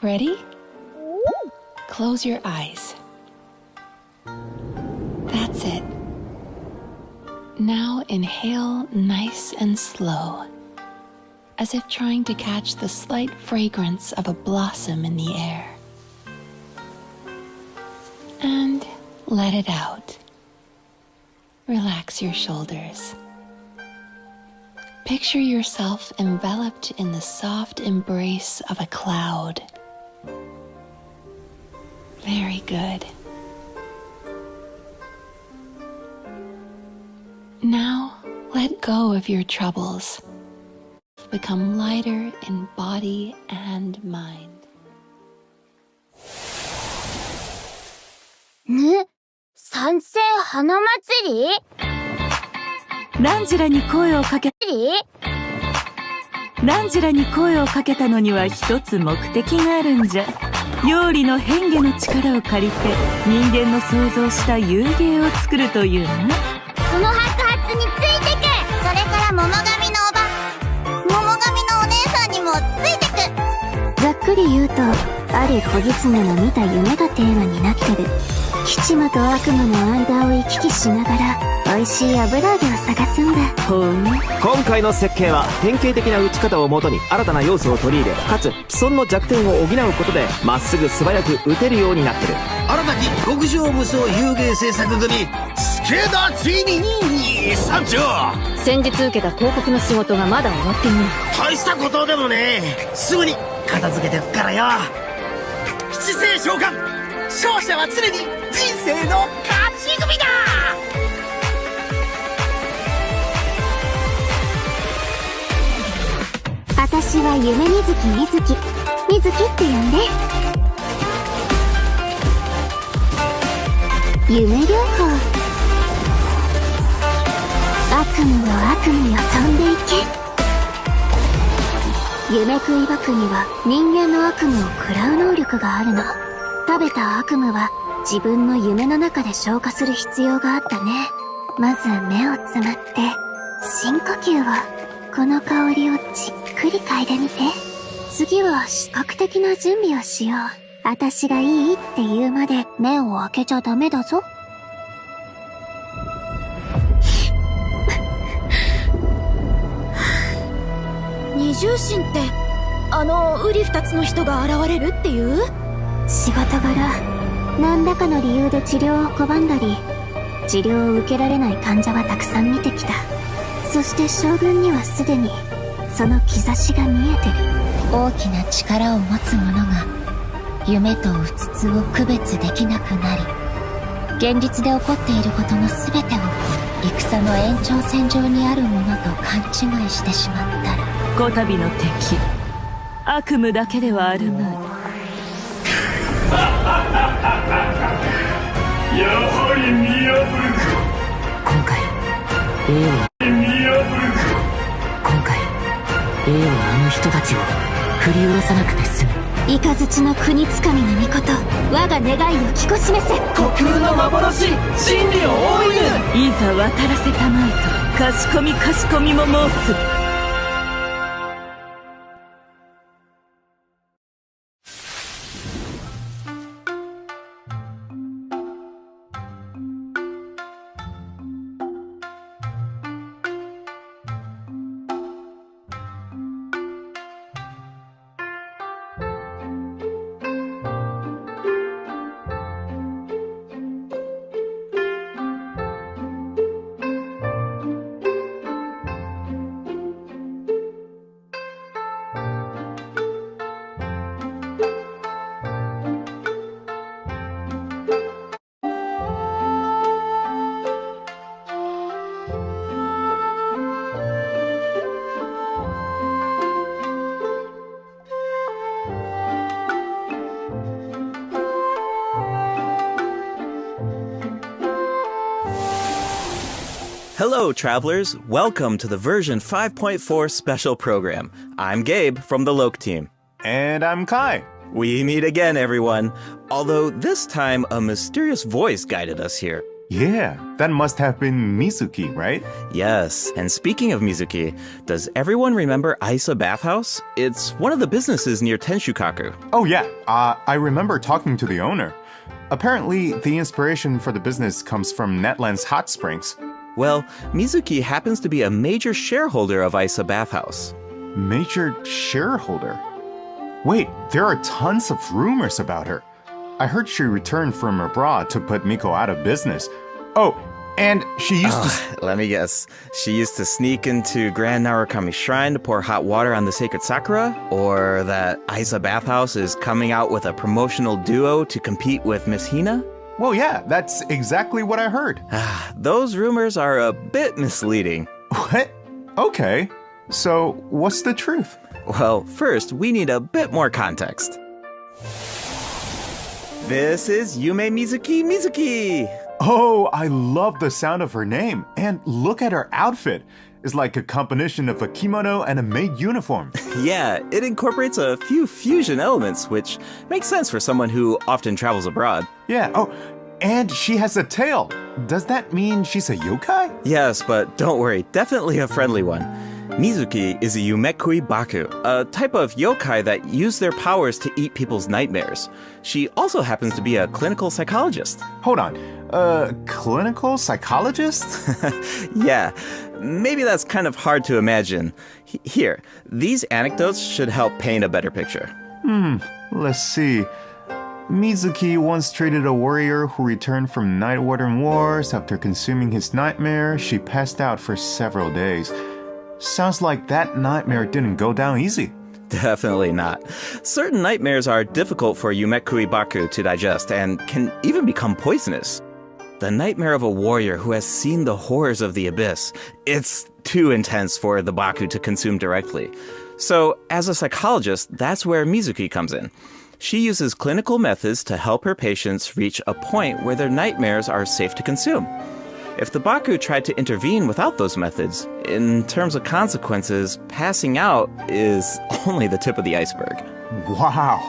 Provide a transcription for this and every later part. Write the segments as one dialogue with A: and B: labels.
A: Ready? Close your eyes. That's it. Now inhale nice and slow, as if trying to catch the slight fragrance of a blossom in the air. And let it out. Relax your shoulders. Picture yourself enveloped in the soft embrace of a cloud. Very good. Now, let go of your troubles. Become lighter in body and mind.
B: 賛成花祭り？
C: ランジュラに声をかけたのには一つ目的があるんじゃ。妖理の変化の力を借りて人間の想像した遊芸を作るというな。
B: その白髪についてく。それから桃神のお姉さんにもついてく。ざっくり言うと、ある小狐の見た夢がテーマになってる。吉魔と悪魔の間を行き来しながら美味しい油揚げを探すんだ。
D: 今回の設計は典型的な打ち方をもとに新たな要素を取り入れ、かつ既存の弱点を補うことでまっすぐ素早く打てるようになってる。
E: 新たき極上無双遊芸制作組スケーダーついに参上。
F: 先日受けた広告の仕事がまだ終わっていない。
E: 大したことでもねえ。すぐに片付けてくからよ。七星召喚、勝者は常に人生の勝ち組だ。
B: 私は夢みずきって呼んで。夢療法。悪夢よ飛んでいけ。夢食いバクには人間の悪夢を食らう能力があるの。食べた悪夢は自分の夢の中で消化する必要があったね。まず目をつむって深呼吸を。この香りをじっくり嗅いでみて。次は視覚的な準備をしよう。私がいいって言うまで目を開けちゃダメだぞ。
F: 二重心ってウリ二つの人が現れるっていう？
B: 仕事柄何らかの理由で治療を拒んだり、治療を受けられない患者はたくさん見てきた。そして将軍にはすでにその兆しが見えてる。大きな力を持つ者が夢とうつつを区別できなくなり、現実で起こっていることの全てを戦の延長線上にあるものと勘違いしてしまったら、
C: こたびの敵悪夢だけではあるまい。
G: やはり見破るか。
H: 今回 A はあの人たちを振り下ろさなくて済む。
B: 雷の国つかみの御事、我が願いを聞こ示せ。
D: 虚空の幻、真理を追いぬ。
C: いざ渡らせたまえとかしこみも申す。
I: Hello, travelers. Welcome to the version 5.4 special program. I'm Gabe from the Loke team.
G: And I'm Kai.
I: We meet again, everyone. Although this time a mysterious voice guided us here.
J: Yeah, that must have been Mizuki, right?
I: Yes, and speaking of Mizuki, does everyone remember Isa Bathhouse? It's one of the businesses near Tenshukaku.
J: Oh yeah, I remember talking to the owner. Apparently, the inspiration for the business comes from Netland's hot springs.
I: Well, Mizuki happens to be a major shareholder of Isa Bathhouse.
J: Major shareholder? Wait, there are tons of rumors about her. I heard she returned from abroad to put Miko out of business. Oh, and she used to...
I: Let me guess. She used to sneak into Grand Narukami Shrine to pour hot water on the sacred sakura? Or that Isa Bathhouse is coming out with a promotional duo to compete with Miss Hina?
J: Well, yeah, that's exactly what I heard.
I: Those rumors are a bit misleading.
J: What? Okay. So, what's the truth?
I: Well, first, we need a bit more context. This is Yume Mizuki!
J: Oh, I love the sound of her name. And look at her outfit. It's like a combination of a kimono and a maid uniform.
I: Yeah, it incorporates a few fusion elements, which makes sense for someone who often travels abroad.
J: Yeah, oh, and she has a tail. Does that mean she's a yokai?
I: Yes, but don't worry, definitely a friendly one. Mizuki is a Yumekui Baku, a type of yokai that use their powers to eat people's nightmares. She also happens to be a clinical psychologist.
J: Hold on, clinical psychologist?
I: Yeah, maybe that's kind of hard to imagine. Here, these anecdotes should help paint a better picture.
J: Let's see. Mizuki once treated a warrior who returned from Night Warden Wars. After consuming his nightmare, she passed out for several days. Sounds like that nightmare didn't go down easy.
I: Definitely not. Certain nightmares are difficult for Yumekui Baku to digest and can even become poisonous. The nightmare of a warrior who has seen the horrors of the abyss, it's too intense for the Baku to consume directly. So, as a psychologist, that's where Mizuki comes in. She uses clinical methods to help her patients reach a point where their nightmares are safe to consume. If the Baku tried to intervene without those methods, in terms of consequences, passing out is only the tip of the iceberg.
J: Wow.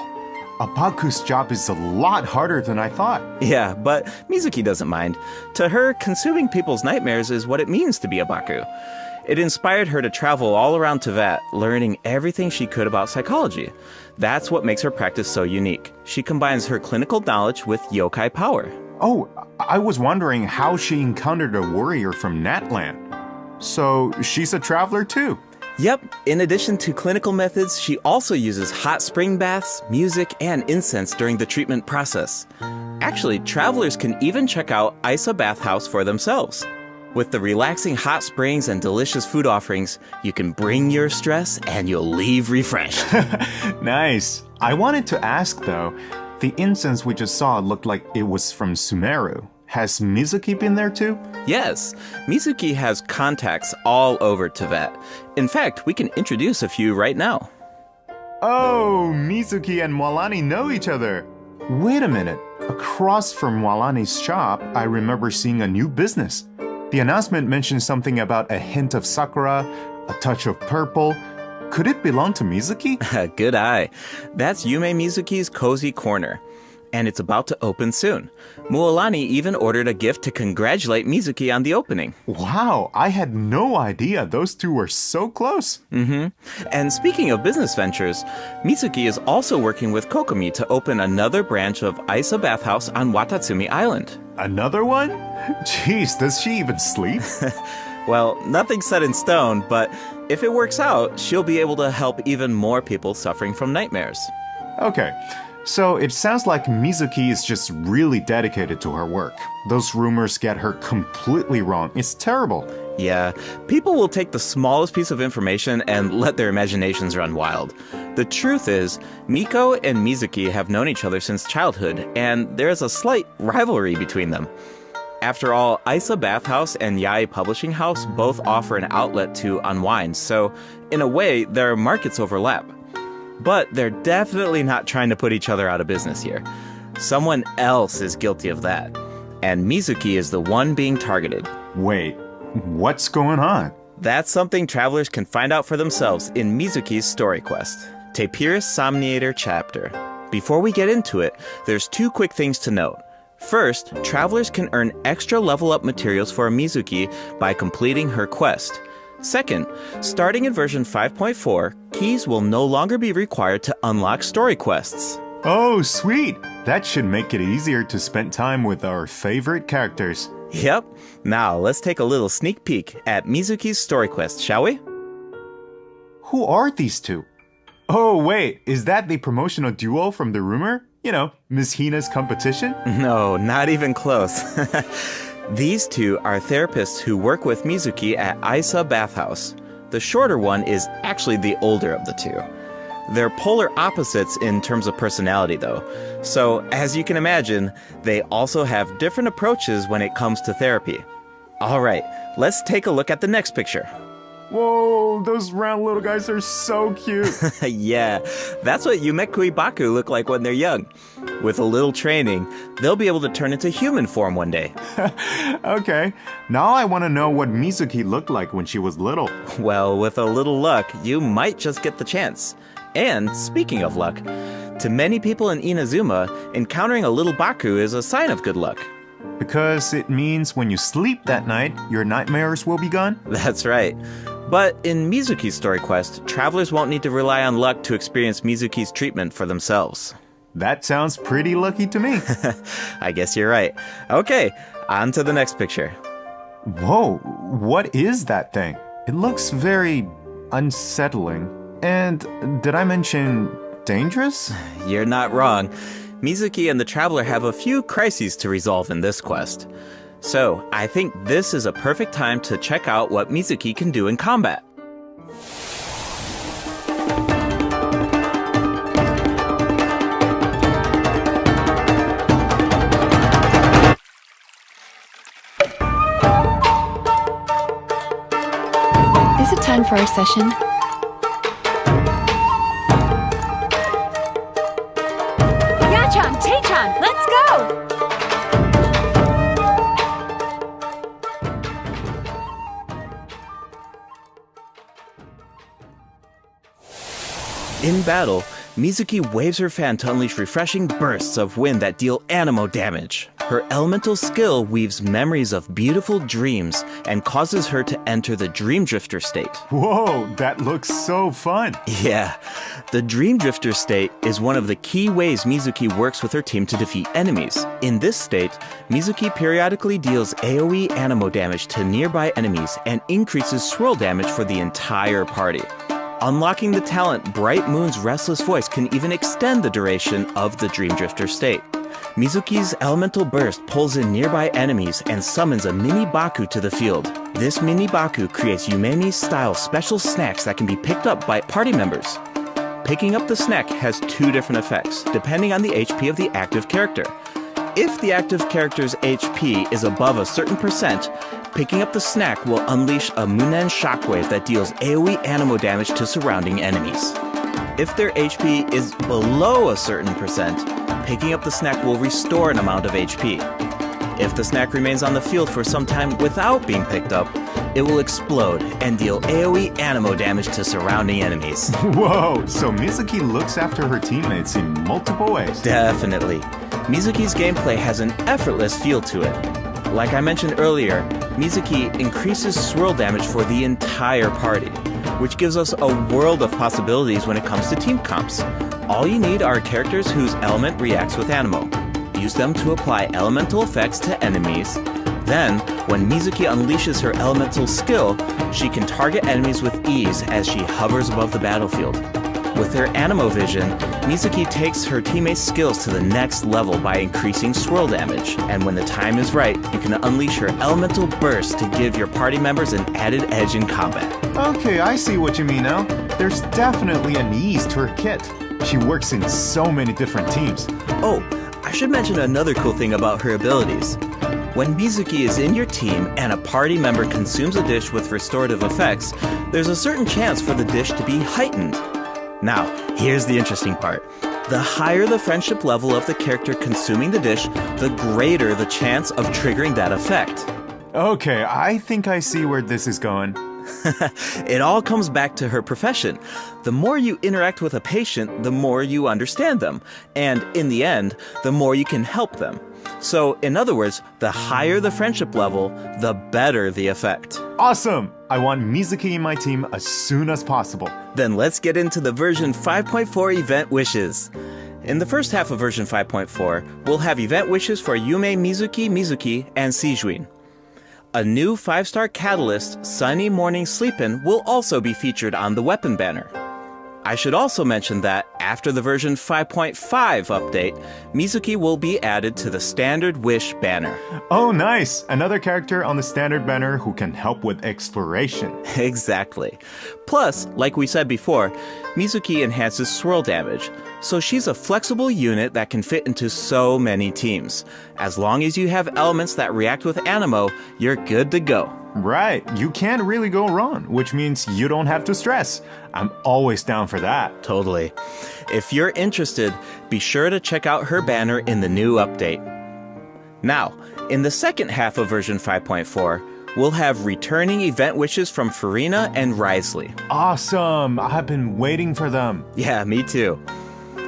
J: A Baku's job is a lot harder than I thought.
I: Yeah, but Mizuki doesn't mind. To her, consuming people's nightmares is what it means to be a Baku. It inspired her to travel all around Teyvat, learning everything she could about psychology. That's what makes her practice so unique. She combines her clinical knowledge with yokai power.
J: Oh, I was wondering how she encountered a warrior from Natland. So she's a traveler too?
I: Yep, in addition to clinical methods, she also uses hot spring baths, music, and incense during the treatment process. Actually, travelers can even check out Isa Bathhouse for themselves. With the relaxing hot springs and delicious food offerings, you can bring your stress and you'll leave refreshed.
J: Nice. I wanted to ask though, the incense we just saw looked like it was from Sumeru. Has Mizuki been there too?
I: Yes, Mizuki has contacts all over Teyvat. In fact, we can introduce a few right now.
J: Oh, Mizuki and Mwalani know each other. Wait a minute. Across from Mwalani's shop, I remember seeing a new business. The announcement mentioned something about a hint of sakura, a touch of purple. Could it belong to Mizuki?
I: Good eye. That's Yume Mizuki's Cozy Corner. And it's about to open soon. Mualani even ordered a gift to congratulate Mizuki on the opening.
J: Wow, I had no idea those two were so close.
I: And speaking of business ventures, Mizuki is also working with Kokomi to open another branch of Isa Bathhouse on Watatsumi Island.
J: Another one? Jeez, does she even sleep?
I: Well, nothing's set in stone, but if it works out, she'll be able to help even more people suffering from nightmares.
J: Okay. So it sounds like Mizuki is just really dedicated to her work. Those rumors get her completely wrong. It's terrible.
I: Yeah, people will take the smallest piece of information and let their imaginations run wild. The truth is, Miko and Mizuki have known each other since childhood, and there's a slight rivalry between them. After all, Isa Bathhouse and Yae Publishing House both offer an outlet to unwind, so in a way, their markets overlap. But they're definitely not trying to put each other out of business here. Someone else is guilty of that. And Mizuki is the one being targeted.
J: Wait, what's going on?
I: That's something travelers can find out for themselves in Mizuki's story quest, Tapirus Somniator chapter. Before we get into it, there's two quick things to note. First, travelers can earn extra level up materials for Mizuki by completing her quest. Second, starting in version 5.4, keys will no longer be required to unlock story quests.
J: Oh, sweet! That should make it easier to spend time with our favorite characters.
I: Yep. Now, let's take a little sneak peek at Mizuki's story quest, shall we?
J: Who are these two? Oh, wait, is that the promotional duo from the rumor? You know, Miss Hina's competition?
I: No, not even close. These two are therapists who work with Mizuki at Isa Bathhouse. The shorter one is actually the older of the two. They're polar opposites in terms of personality, though. So, as you can imagine, they also have different approaches when it comes to therapy. All right, let's take a look at the next picture.
J: Whoa, those round little guys are so cute.
I: Yeah, that's what Yumekui Baku look like when they're young. With a little training, they'll be able to turn into human form one day.
J: Okay, now I want to know what Mizuki looked like when she was little.
I: Well, with a little luck, you might just get the chance. And speaking of luck, to many people in Inazuma, encountering a little Baku is a sign of good luck.
J: Because it means when you sleep that night, your nightmares will be gone?
I: That's right. But in Mizuki's story quest, travelers won't need to rely on luck to experience Mizuki's treatment for themselves.
J: That sounds pretty lucky to me.
I: I guess you're right. Okay, on to the next picture.
J: Whoa, what is that thing? It looks very unsettling. And did I mention dangerous?
I: You're not wrong. Mizuki and the traveler have a few crises to resolve in this quest. So, I think this is a perfect time to check out what Mizuki can do in combat.
A: Is it time for our session?
F: Yachan, Taechan, let's go!
I: In battle, Mizuki waves her fan to unleash refreshing bursts of wind that deal anemo damage. Her elemental skill weaves memories of beautiful dreams and causes her to enter the Dream Drifter state.
J: Whoa, that looks so fun.
I: Yeah, the Dream Drifter state is one of the key ways Mizuki works with her team to defeat enemies. In this state, Mizuki periodically deals AoE anemo damage to nearby enemies and increases swirl damage for the entire party. Unlocking the talent Bright Moon's Restless Voice can even extend the duration of the Dream Drifter state. Mizuki's elemental burst pulls in nearby enemies and summons a mini Baku to the field. This mini Baku creates Yumemi-style special snacks that can be picked up by party members. Picking up the snack has two different effects, depending on the HP of the active character. If the active character's HP is above a certain percent, picking up the snack will unleash a Munen shockwave that deals AoE anemo damage to surrounding enemies. If their HP is below a certain percent, picking up the snack will restore an amount of HP. If the snack remains on the field for some time without being picked up, it will explode and deal AoE anemo damage to surrounding enemies.
J: Whoa, so Mizuki looks after her teammates in multiple ways.
I: Definitely. Mizuki's gameplay has an effortless feel to it. Like I mentioned earlier, Mizuki increases swirl damage for the entire party, which gives us a world of possibilities when it comes to team comps. All you need are characters whose element reacts with anemo. Use them to apply elemental effects to enemies. Then, when Mizuki unleashes her elemental skill, she can target enemies with ease as she hovers above the battlefield. With her anemo vision, Mizuki takes her teammates' skills to the next level by increasing swirl damage, and when the time is right, you can unleash her elemental burst to give your party members an added edge in combat.
J: Okay, I see what you mean now. There's definitely an ease to her kit. She works in so many different teams.
I: Oh, I should mention another cool thing about her abilities. When Mizuki is in your team and a party member consumes a dish with restorative effects, there's a certain chance for the dish to be heightened. Now, here's the interesting part. The higher the friendship level of the character consuming the dish, the greater the chance of triggering that effect.
J: Okay, I think I see where this is going.
I: It all comes back to her profession. The more you interact with a patient, the more you understand them. And in the end, the more you can help them. So, in other words, the higher the friendship level, the better the effect.
J: Awesome! I want Mizuki in my team as soon as possible.
I: Then let's get into the version 5.4 event wishes. In the first half of version 5.4, we'll have event wishes for Yume Mizuki, and Seijuin. A new 5-star catalyst, Sunny Morning Sleepin', will also be featured on the weapon banner. I should also mention that after the version 5.5 update, Mizuki will be added to the standard wish banner.
J: Oh, nice! Another character on the standard banner who can help with exploration.
I: Exactly. Plus, like we said before, Mizuki enhances swirl damage, so she's a flexible unit that can fit into so many teams. As long as you have elements that react with Anemo, you're good to go.
J: Right, you can't really go wrong, which means you don't have to stress. I'm always down for that.
I: Totally. If you're interested, be sure to check out her banner in the new update. Now, in the second half of version 5.4, we'll have returning event wishes from Farina and Risley.
J: Awesome! I've been waiting for them.
I: Yeah, me too.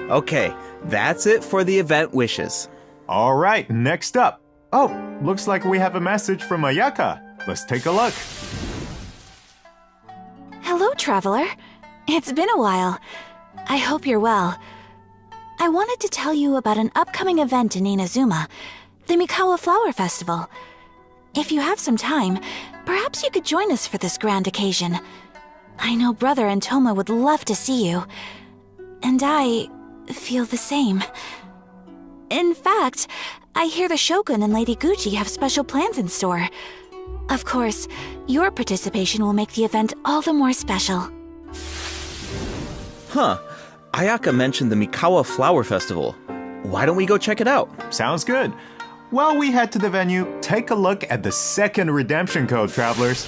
I: Okay, that's it for the event wishes.
J: All right, next up. Oh, looks like we have a message from Ayaka. Let's take a look.
F: Hello, traveler. It's been a while. I hope you're well. I wanted to tell you about an upcoming event in Inazuma, the Mikawa Flower Festival. If you have some time, perhaps you could join us for this grand occasion. I know Brother and Toma would love to see you. And I feel the same. In fact, I hear the Shogun and Lady Gucci have special plans in store. Of course, your participation will make the event all the more special.
I: Huh. Ayaka mentioned the Mikawa Flower Festival. Why don't we go check it out?
J: Sounds good. While we head to the venue, take a look at the second redemption code, travelers.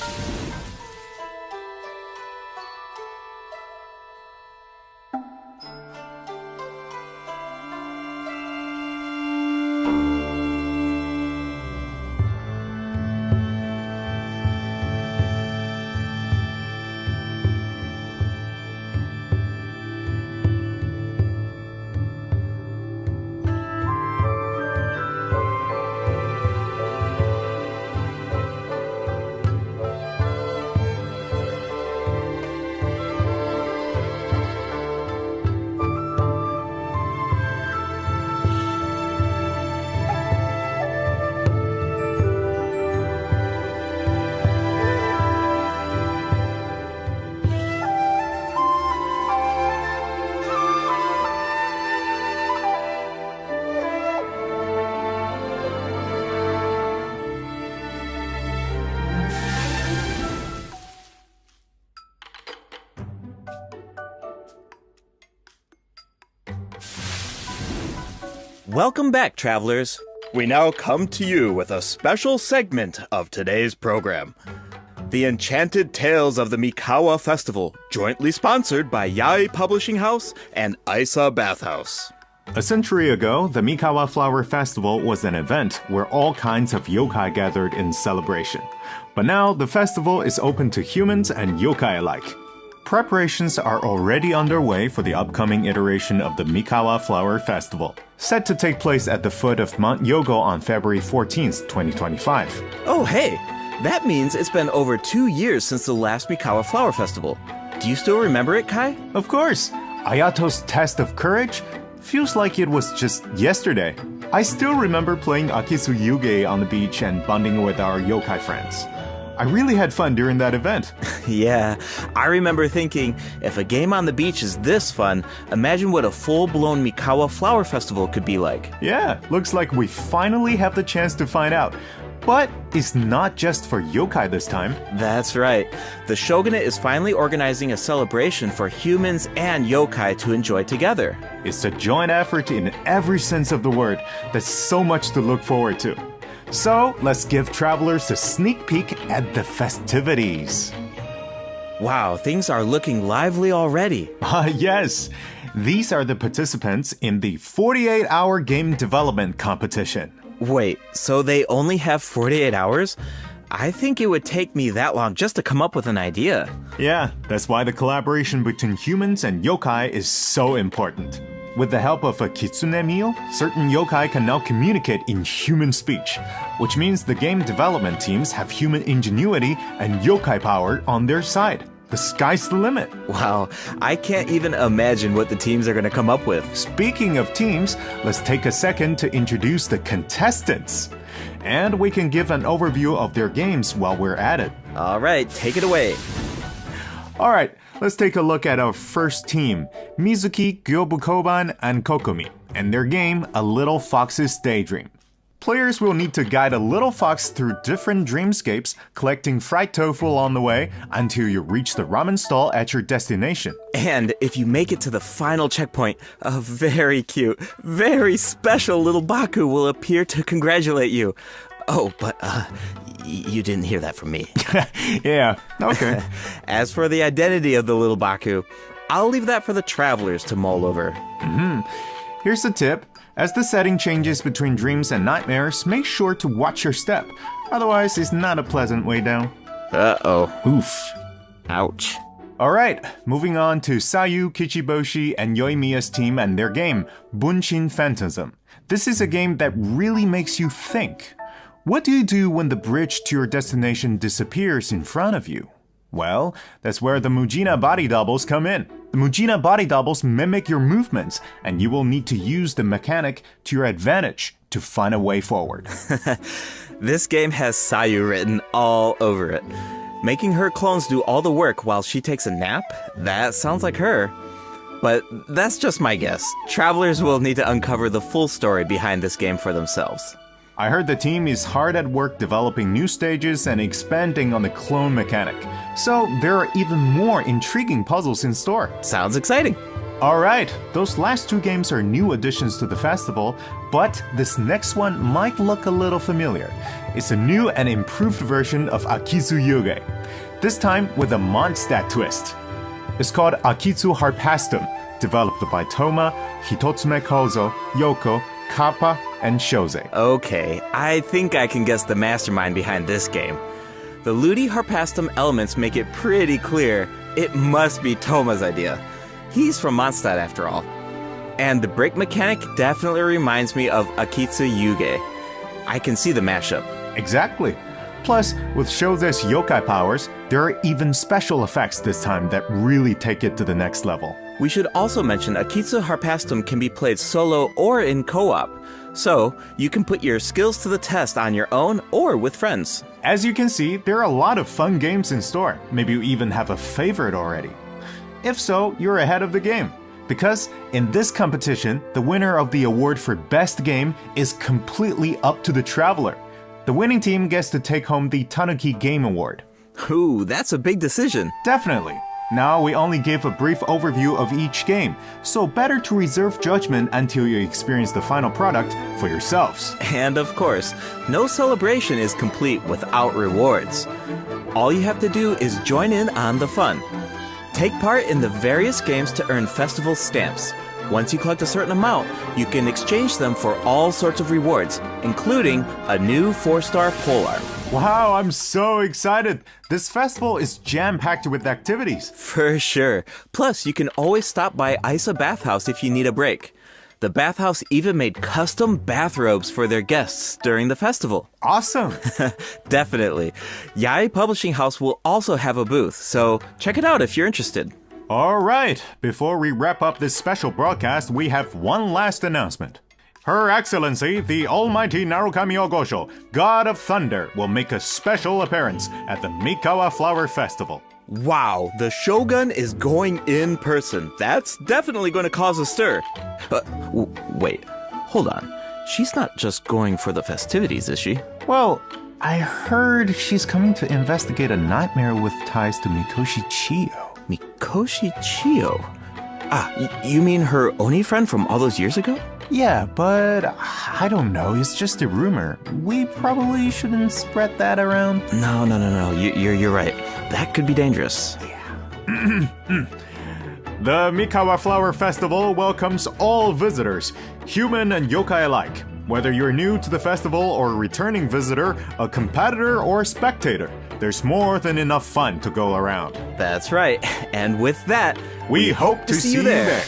I: Welcome back, travelers. We now come to you with a special segment of today's program. The Enchanted Tales of the Mikawa Festival, jointly sponsored by Yae Publishing House and Isa Bathhouse.
J: A century ago, the Mikawa Flower Festival was an event where all kinds of yokai gathered in celebration. But now, the festival is open to humans and yokai alike. Preparations are already underway for the upcoming iteration of the Mikawa Flower Festival, set to take place at the foot of Mount Yogo on February 14th, 2025.
I: Oh, hey! That means it's been over 2 years since the last Mikawa Flower Festival. Do you still remember it, Kai?
J: Of course! Ayato's test of courage feels like it was just yesterday. I still remember playing Akisu Yuge on the beach and bonding with our yokai friends. I really had fun during that event.
I: Yeah, I remember thinking, if a game on the beach is this fun, imagine what a full-blown Mikawa Flower Festival could be like.
J: Yeah, looks like we finally have the chance to find out. But it's not just for yokai this time.
I: That's right. The Shogunate is finally organizing a celebration for humans and yokai to enjoy together.
J: It's a joint effort in every sense of the word. There's so much to look forward to. So, let's give travelers a sneak peek at the festivities.
I: Wow, things are looking lively already.
J: Yes. These are the participants in the 48-hour game development competition.
I: Wait, so they only have 48 hours? I think it would take me that long just to come up with an idea.
J: Yeah, that's why the collaboration between humans and yokai is so important. With the help of a kitsune meal, certain yokai can now communicate in human speech, which means the game development teams have human ingenuity and yokai power on their side. The sky's the limit.
I: Wow, I can't even imagine what the teams are going to come up with.
J: Speaking of teams, let's take a second to introduce the contestants. And we can give an overview of their games while we're at it.
I: All right, take it away.
J: All right, let's take a look at our first team, Mizuki, Gyobukoban, and Kokomi, and their game, A Little Fox's Daydream. Players will need to guide a little fox through different dreamscapes, collecting fried tofu on the way until you reach the ramen stall at your destination.
I: And if you make it to the final checkpoint, a very cute, very special little Baku will appear to congratulate you. Oh, but you didn't hear that from me.
J: Yeah, okay.
I: As for the identity of the little Baku, I'll leave that for the travelers to mull over.
J: Here's a tip. As the setting changes between dreams and nightmares, make sure to watch your step. Otherwise, it's not a pleasant way down.
I: Uh-oh.
J: Oof.
I: Ouch.
J: Alright, moving on to Sayu, Kichiboshi, and Yoimiya's team and their game, Bunshin Phantasm. This is a game that really makes you think. What do you do when the bridge to your destination disappears in front of you? Well, that's where the Mujina body doubles come in. The Mujina body doubles mimic your movements, and you will need to use the mechanic to your advantage to find a way forward.
I: This game has Sayu written all over it. Making her clones do all the work while she takes a nap? That sounds like her. But that's just my guess. Travelers will need to uncover the full story behind this game for themselves.
J: I heard the team is hard at work developing new stages and expanding on the clone mechanic. So there are even more intriguing puzzles in store.
I: Sounds exciting.
J: Alright, those last two games are new additions to the festival, but this next one might look a little familiar. It's a new and improved version of Akitsu Yuge, this time with a Mondstadt twist. It's called Akitsu Harpastum, developed by Toma, Hitotsume Kozo, Yoko, Kappa, and Shoze.
I: Okay, I think I can guess the mastermind behind this game. The Ludi Harpastum elements make it pretty clear it must be Toma's idea. He's from Mondstadt after all. And the break mechanic definitely reminds me of Akitsu Yuge. I can see the mashup.
J: Exactly. Plus, with Shoze's yokai powers, there are even special effects this time that really take it to the next level.
I: We should also mention Akitsu Harpastum can be played solo or in co-op, so you can put your skills to the test on your own or with friends.
J: As you can see, there are a lot of fun games in store. Maybe you even have a favorite already. If so, you're ahead of the game. Because in this competition, the winner of the award for Best Game is completely up to the traveler. The winning team gets to take home the Tanuki Game Award.
I: Ooh, that's a big decision.
J: Definitely. Now we only gave a brief overview of each game, so better to reserve judgment until you experience the final product for yourselves.
I: And of course, no celebration is complete without rewards. All you have to do is join in on the fun. Take part in the various games to earn festival stamps. Once you collect a certain amount, you can exchange them for all sorts of rewards, including a new 4-star polearm.
J: Wow, I'm so excited! This festival is jam-packed with activities.
I: For sure. Plus, you can always stop by Isa Bathhouse if you need a break. The bathhouse even made custom bathrobes for their guests during the festival.
J: Awesome!
I: Definitely. Yae Publishing House will also have a booth, so check it out if you're interested.
J: Alright, before we wrap up this special broadcast, we have one last announcement. Her Excellency, the Almighty Narukami Ogosho, God of Thunder, will make a special appearance at the Mikawa Flower Festival.
I: Wow, the Shogun is going in person. That's definitely going to cause a stir. Wait, hold on. She's not just going for the festivities, is she?
J: Well, I heard she's coming to investigate a nightmare with ties to Mikoshi Chiyo.
I: Mikoshi Chiyo? Ah, you mean her Oni friend from all those years ago?
J: Yeah, but I don't know. It's just a rumor. We probably shouldn't spread that around.
I: No. You're right. That could be dangerous.
J: The Mikawa Flower Festival welcomes all visitors, human and yokai alike. Whether you're new to the festival or a returning visitor, a competitor or a spectator, there's more than enough fun to go around.
I: That's right. And with that,
J: we hope to see you there.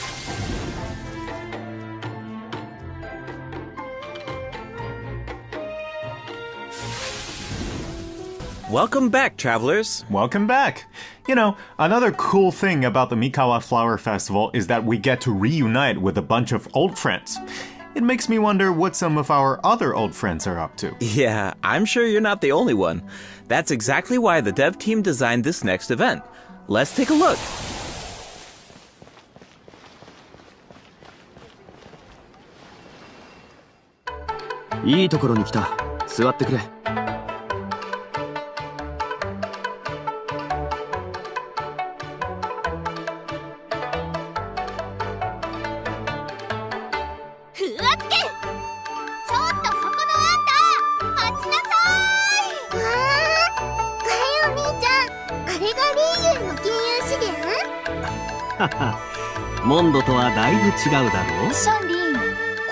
I: Welcome back, travelers.
J: Welcome back. You know, another cool thing about the Mikawa Flower Festival is that we get to reunite with a bunch of old friends. It makes me wonder what some of our other old friends are up to.
I: Yeah, I'm sure you're not the only one. That's exactly why the dev team designed this next event. Let's take a look.
D: いいところに来た。座ってくれ。モンドとはだいぶ違うだろう。
B: シャンリン、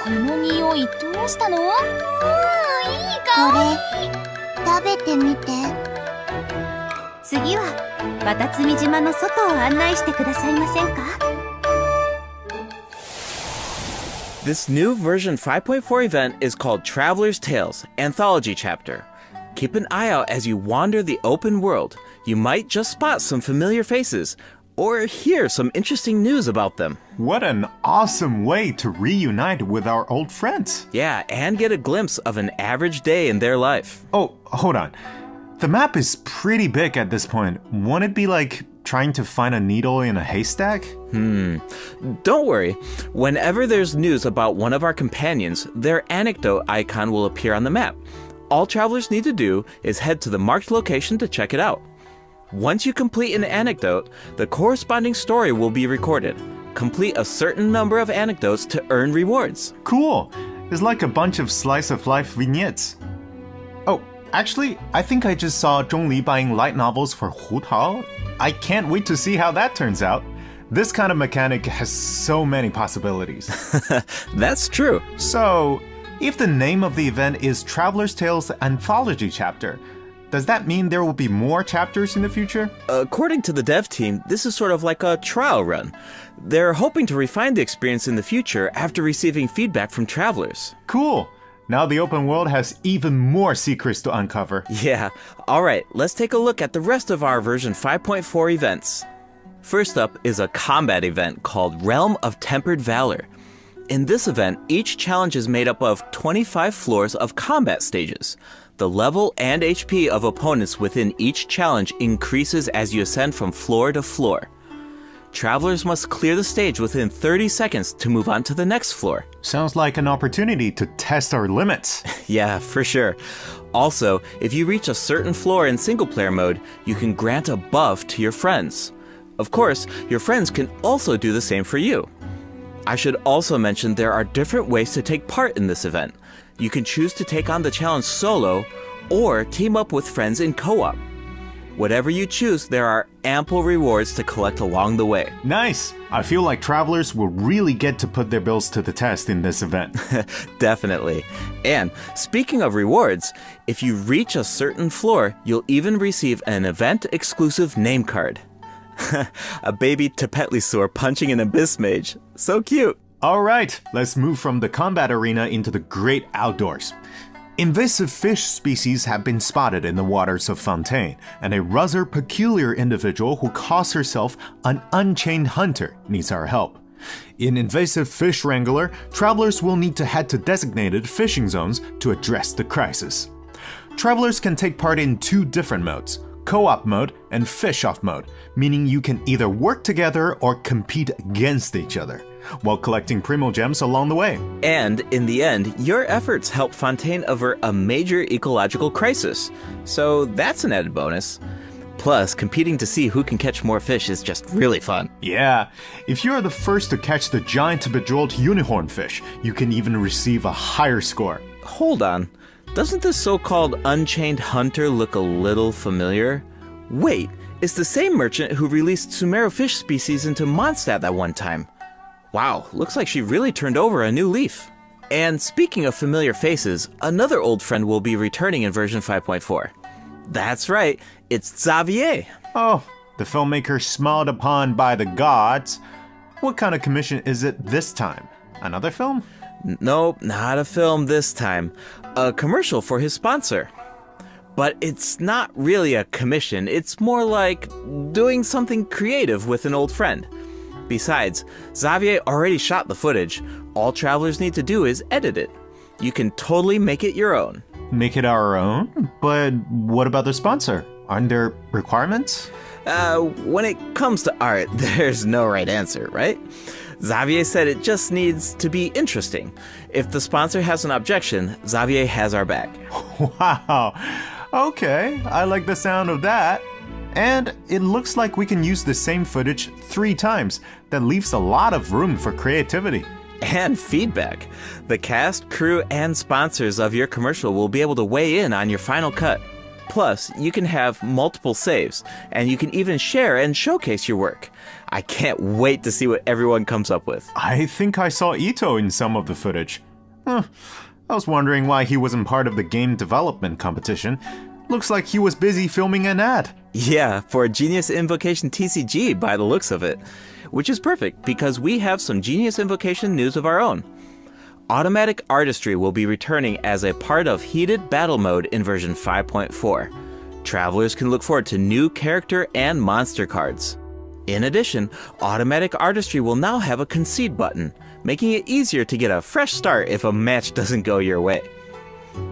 B: この匂いどうしたの？いい香り。これ食べてみて。次は渡積島の外を案内してくださいませんか？
I: This new version 5.4 event is called Traveler's Tales Anthology Chapter. Keep an eye out as you wander the open world. You might just spot some familiar faces or hear some interesting news about them.
J: What an awesome way to reunite with our old friends.
I: Yeah, and get a glimpse of an average day in their life.
J: Oh, hold on. The map is pretty big at this point. Won't it be like trying to find a needle in a haystack?
I: Don't worry. Whenever there's news about one of our companions, their anecdote icon will appear on the map. All travelers need to do is head to the marked location to check it out. Once you complete an anecdote, the corresponding story will be recorded. Complete a certain number of anecdotes to earn rewards.
J: Cool. It's like a bunch of slice of life vignettes. Oh, actually, I think I just saw Zhongli buying light novels for Hu Tao. I can't wait to see how that turns out. This kind of mechanic has so many possibilities.
I: That's true.
J: So, if the name of the event is Traveler's Tales Anthology Chapter, does that mean there will be more chapters in the future?
I: According to the dev team, this is sort of like a trial run. They're hoping to refine the experience in the future after receiving feedback from travelers.
J: Cool. Now the open world has even more secrets to uncover.
I: Yeah. All right, let's take a look at the rest of our version 5.4 events. First up is a combat event called Realm of Tempered Valor. In this event, each challenge is made up of 25 floors of combat stages. The level and HP of opponents within each challenge increases as you ascend from floor to floor. Travelers must clear the stage within 30 seconds to move on to the next floor.
J: Sounds like an opportunity to test our limits.
I: Yeah, for sure. Also, if you reach a certain floor in single-player mode, you can grant a buff to your friends. Of course, your friends can also do the same for you. I should also mention there are different ways to take part in this event. You can choose to take on the challenge solo or team up with friends in co-op. Whatever you choose, there are ample rewards to collect along the way.
J: Nice! I feel like travelers will really get to put their bills to the test in this event.
I: Definitely. And speaking of rewards, if you reach a certain floor, you'll even receive an event-exclusive name card. A baby Tepetlisaur punching an abyss mage. So cute.
J: All right, let's move from the combat arena into the great outdoors. Invasive fish species have been spotted in the waters of Fontaine, and a rather peculiar individual who calls herself an unchained hunter needs our help. In Invasive Fish Wrangler, travelers will need to head to designated fishing zones to address the crisis. Travelers can take part in two different modes, co-op mode and fish-off mode, meaning you can either work together or compete against each other, while collecting Primo Gems along the way.
I: And in the end, your efforts help Fontaine avert a major ecological crisis. So that's an added bonus. Plus, competing to see who can catch more fish is just really fun.
J: Yeah, if you are the first to catch the giant bejeweled unicorn fish, you can even receive a higher score.
I: Hold on. Doesn't this so-called Unchained Hunter look a little familiar? Wait, it's the same merchant who released Sumeru fish species into Mondstadt that one time. Wow, looks like she really turned over a new leaf. And speaking of familiar faces, another old friend will be returning in version 5.4. That's right, it's Xavier.
J: Oh, the filmmaker smiled upon by the gods. What kind of commission is it this time? Another film?
I: Nope, not a film this time. A commercial for his sponsor. But it's not really a commission, it's more like doing something creative with an old friend. Besides, Xavier already shot the footage. All travelers need to do is edit it. You can totally make it your own.
J: Make it our own? But what about the sponsor? Aren't there requirements?
I: When it comes to art, there's no right answer, right? Xavier said it just needs to be interesting. If the sponsor has an objection, Xavier has our back.
J: Wow. Okay, I like the sound of that. And it looks like we can use the same footage 3 times. That leaves a lot of room for creativity.
I: And feedback. The cast, crew, and sponsors of your commercial will be able to weigh in on your final cut. Plus, you can have multiple saves, and you can even share and showcase your work. I can't wait to see what everyone comes up with.
J: I think I saw Ito in some of the footage. I was wondering why he wasn't part of the game development competition. Looks like he was busy filming an ad.
I: Yeah, for Genius Invocation TCG by the looks of it. Which is perfect, because we have some Genius Invocation news of our own. Automatic Artistry will be returning as a part of Heated Battle Mode in version 5.4. Travelers can look forward to new character and monster cards. In addition, Automatic Artistry will now have a concede button, making it easier to get a fresh start if a match doesn't go your way.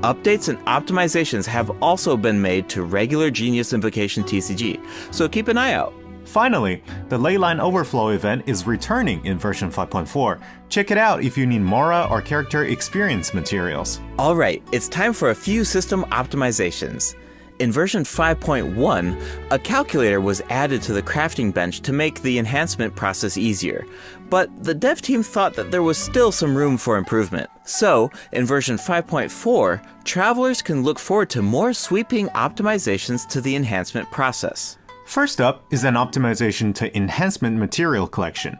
I: Updates and optimizations have also been made to regular Genius Invocation TCG, so keep an eye out.
J: Finally, the Leyline Overflow event is returning in version 5.4. Check it out if you need Mora or character experience materials.
I: Alright, it's time for a few system optimizations. In version 5.1, a calculator was added to the crafting bench to make the enhancement process easier, but the dev team thought that there was still some room for improvement. So, in version 5.4, travelers can look forward to more sweeping optimizations to the enhancement process.
J: First up is an optimization to enhancement material collection.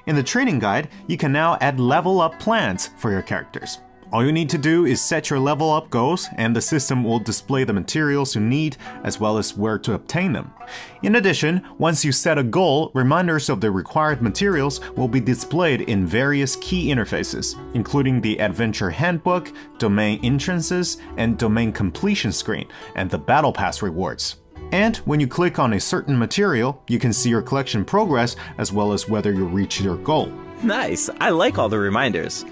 J: In the training guide, you can now add level up plans for your characters. All you need to do is set your level up goals, and the system will display the materials you need as well as where to obtain them. In addition, once you set a goal, reminders of the required materials will be displayed in various key interfaces, including the Adventure Handbook, Domain Entrances, and Domain Completion screen, and the Battle Pass rewards. And when you click on a certain material, you can see your collection progress as well as whether you reach your goal.
I: Nice, I like all the reminders.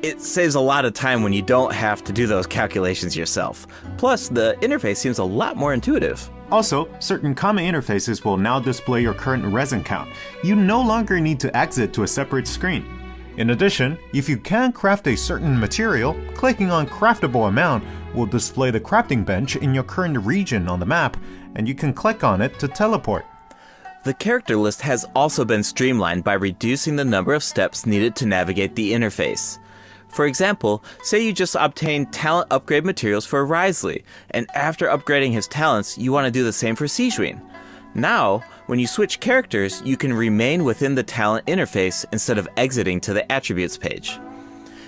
I: It saves a lot of time when you don't have to do those calculations yourself. Plus, the interface seems a lot more intuitive.
J: Also, certain common interfaces will now display your current resin count. You no longer need to exit to a separate screen. In addition, if you can craft a certain material, clicking on Craftable Amount will display the crafting bench in your current region on the map, and you can click on it to teleport.
I: The character list has also been streamlined by reducing the number of steps needed to navigate the interface. For example, say you just obtained talent upgrade materials for Risley, and after upgrading his talents, you want to do the same for Sijuin. Now, when you switch characters, you can remain within the talent interface instead of exiting to the attributes page.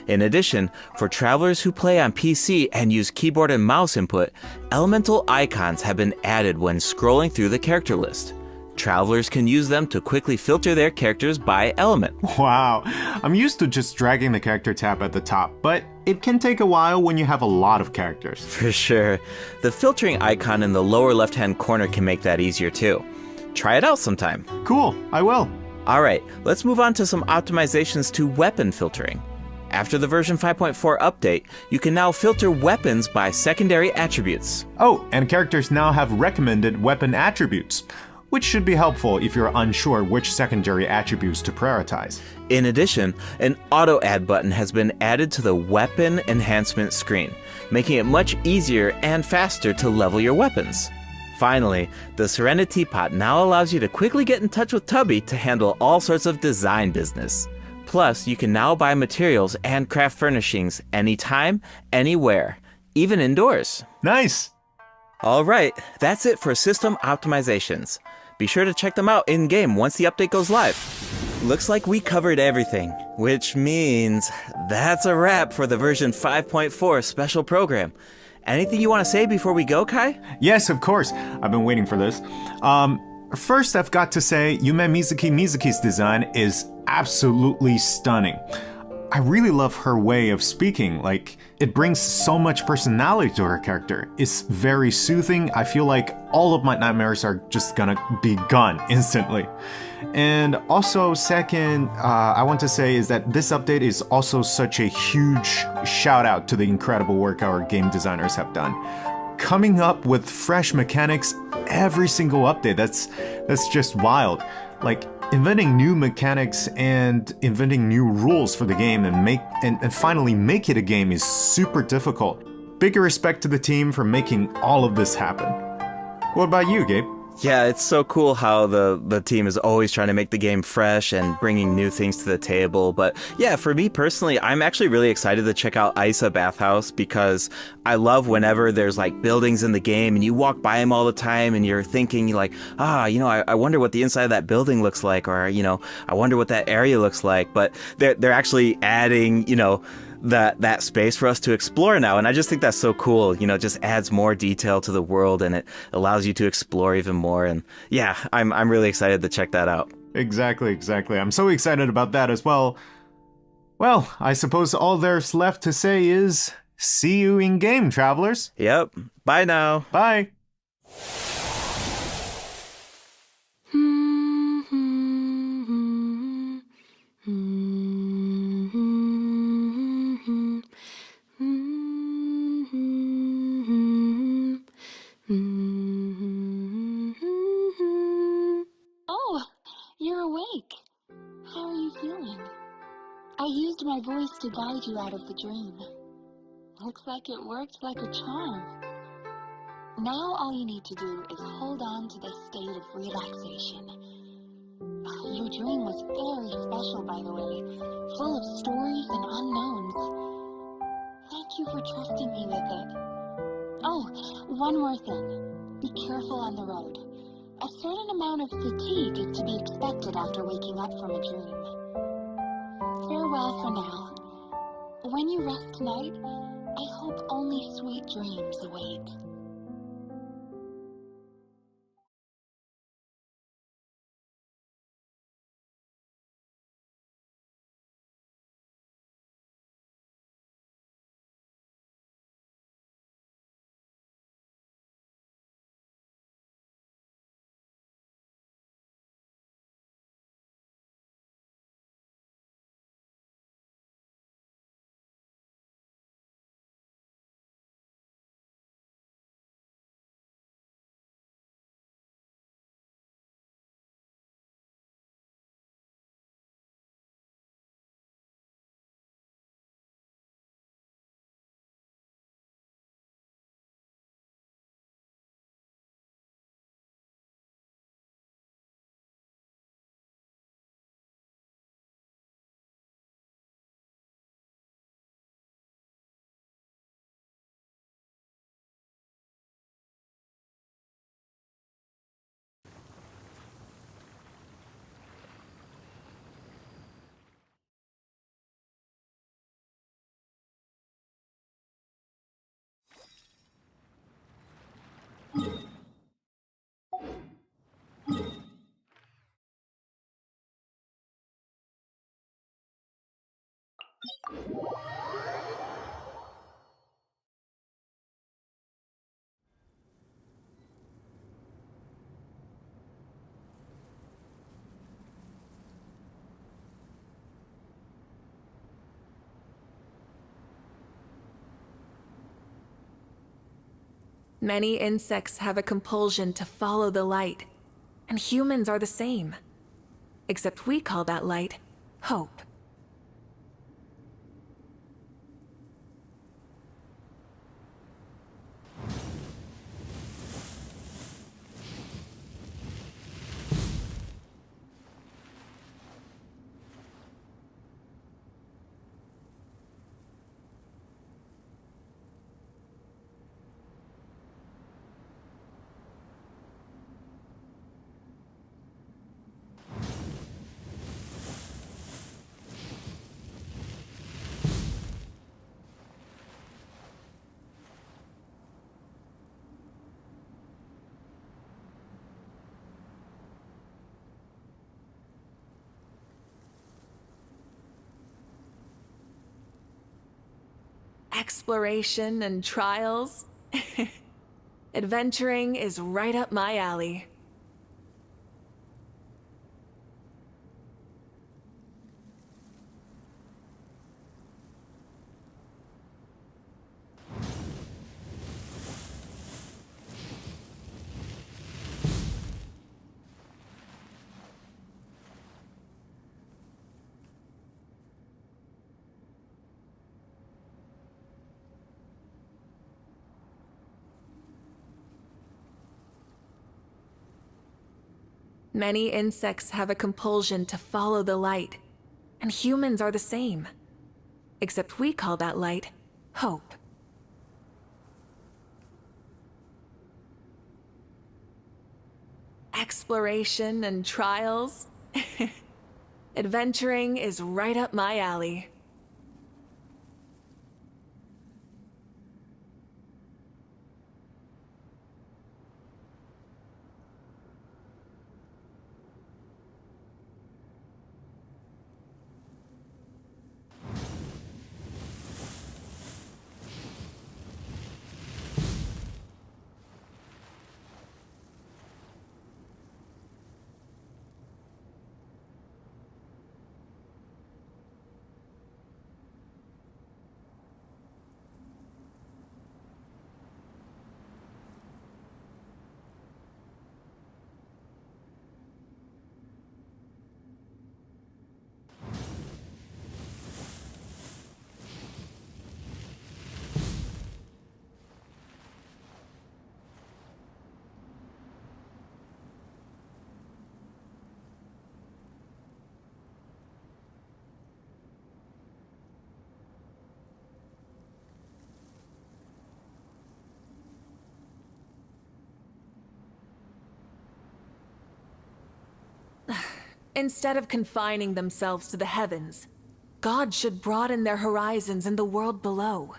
I: In addition, for travelers who play on PC and use keyboard and mouse input, elemental icons have been added when scrolling through the character list. Travelers can use them to quickly filter their characters by element.
J: Wow, I'm used to just dragging the character tab at the top, but it can take a while when you have a lot of characters.
I: For sure. The filtering icon in the lower left-hand corner can make that easier too. Try it out sometime.
J: Cool, I will.
I: Alright, let's move on to some optimizations to weapon filtering. After the version 5.4 update, you can now filter weapons by secondary attributes.
J: Oh, and characters now have recommended weapon attributes, which should be helpful if you're unsure which secondary attributes to prioritize.
I: In addition, an auto-add button has been added to the weapon enhancement screen, making it much easier and faster to level your weapons. Finally, the Serenity Pot now allows you to quickly get in touch with Tubby to handle all sorts of design business. Plus, you can now buy materials and craft furnishings anytime, anywhere, even indoors.
J: Nice!
I: Alright, that's it for system optimizations. Be sure to check them out in-game once the update goes live. Looks like we covered everything, which means that's a wrap for the version 5.4 special program. Anything you want to say before we go, Kai?
J: Yes, of course. I've been waiting for this. First, I've got to say, Yume Mizuki's design is absolutely stunning. I really love her way of speaking. Like, it brings so much personality to her character. It's very soothing. I feel like all of my nightmares are just gonna be gone instantly. And also, second, I want to say is that this update is also such a huge shout out to the incredible work our game designers have done. Coming up with fresh mechanics every single update, that's just wild. Like, inventing new mechanics and inventing new rules for the game and finally make it a game is super difficult. Big respect to the team for making all of this happen. What about you, Gabe?
I: Yeah, it's so cool how the team is always trying to make the game fresh and bringing new things to the table. But yeah, for me personally, I'm actually really excited to check out Isa Bathhouse because I love whenever there's like buildings in the game and you walk by them all the time and you're thinking like, I wonder what the inside of that building looks like, or, I wonder what that area looks like. But they're actually adding, that space for us to explore now, and I just think that's so cool. It just adds more detail to the world and it allows you to explore even more. And yeah, I'm really excited to check that out.
J: Exactly. I'm so excited about that as well. Well, I suppose all there's left to say is see you in game, travelers.
I: Yep. Bye now.
J: Bye.
A: Oh, you're awake. How are you feeling? I used my voice to guide you out of the dream. Looks like it worked like a charm. Now all you need to do is hold on to this state of relaxation. Your dream was very special, by the way, full of stories and unknowns. Thank you for trusting me with it. Oh, one more thing. Be careful on the road. A certain amount of fatigue is to be expected after waking up from a dream. Farewell for now. When you rest tonight, I hope only sweet dreams await.
K: Many insects have a compulsion to follow the light, and humans are the same. Except we call that light hope. Exploration and trials? Adventuring is right up my alley. Many insects have a compulsion to follow the light, and humans are the same. Except we call that light hope. Exploration and trials? Adventuring is right up my alley. Instead of confining themselves to the heavens, God should broaden their horizons in the world below.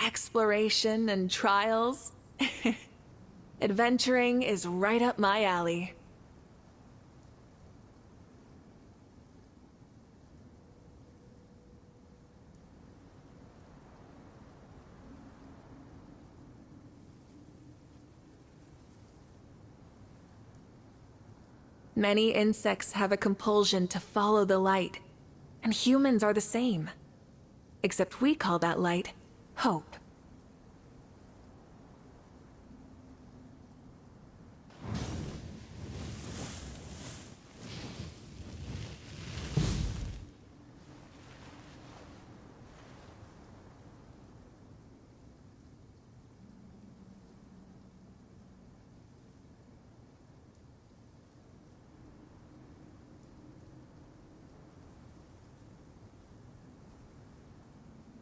K: Exploration and trials? Adventuring is right up my alley. Many insects have a compulsion to follow the light, and humans are the same. Except we call that light hope.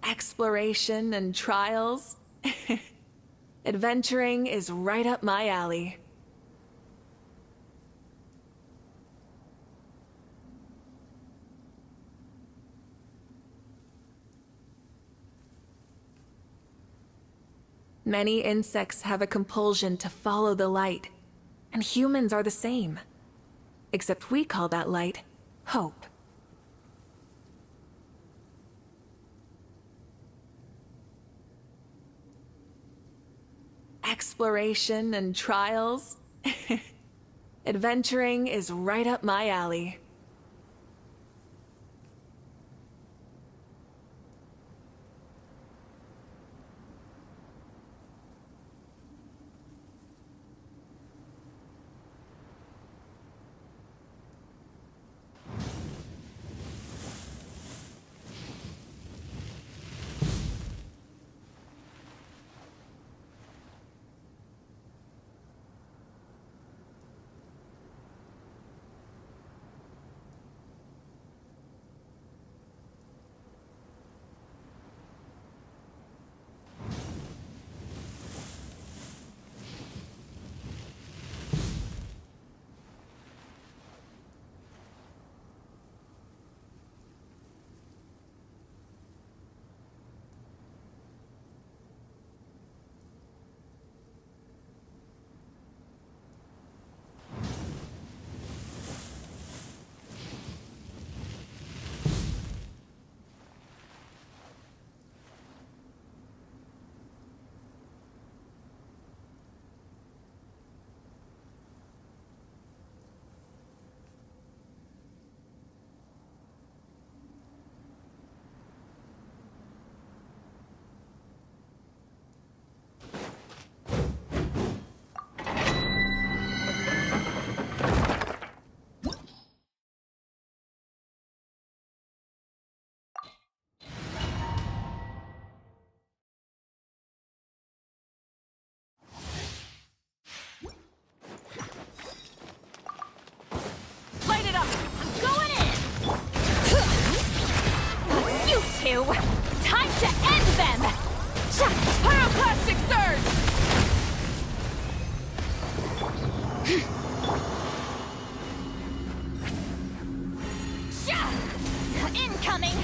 K: Exploration and trials? Adventuring is right up my alley. Many insects have a compulsion to follow the light, and humans are the same. Except we call that light hope. Exploration and trials? Adventuring is right up my alley.
F: you! Time to end them! Pyroclastic Surge! Incoming!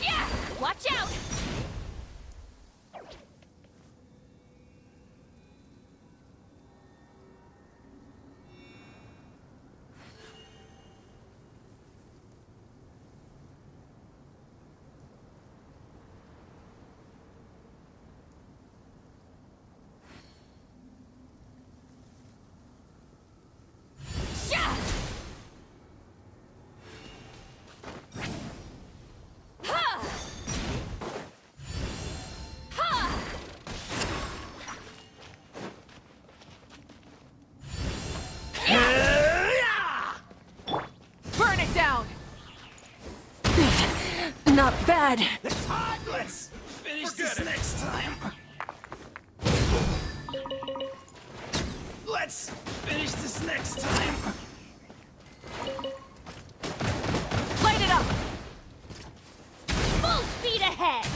F: Yeah! Watch out! Burn it down! Not bad.
E: Let's finish this next time. Let's finish this next time.
F: Light it up! Full speed ahead!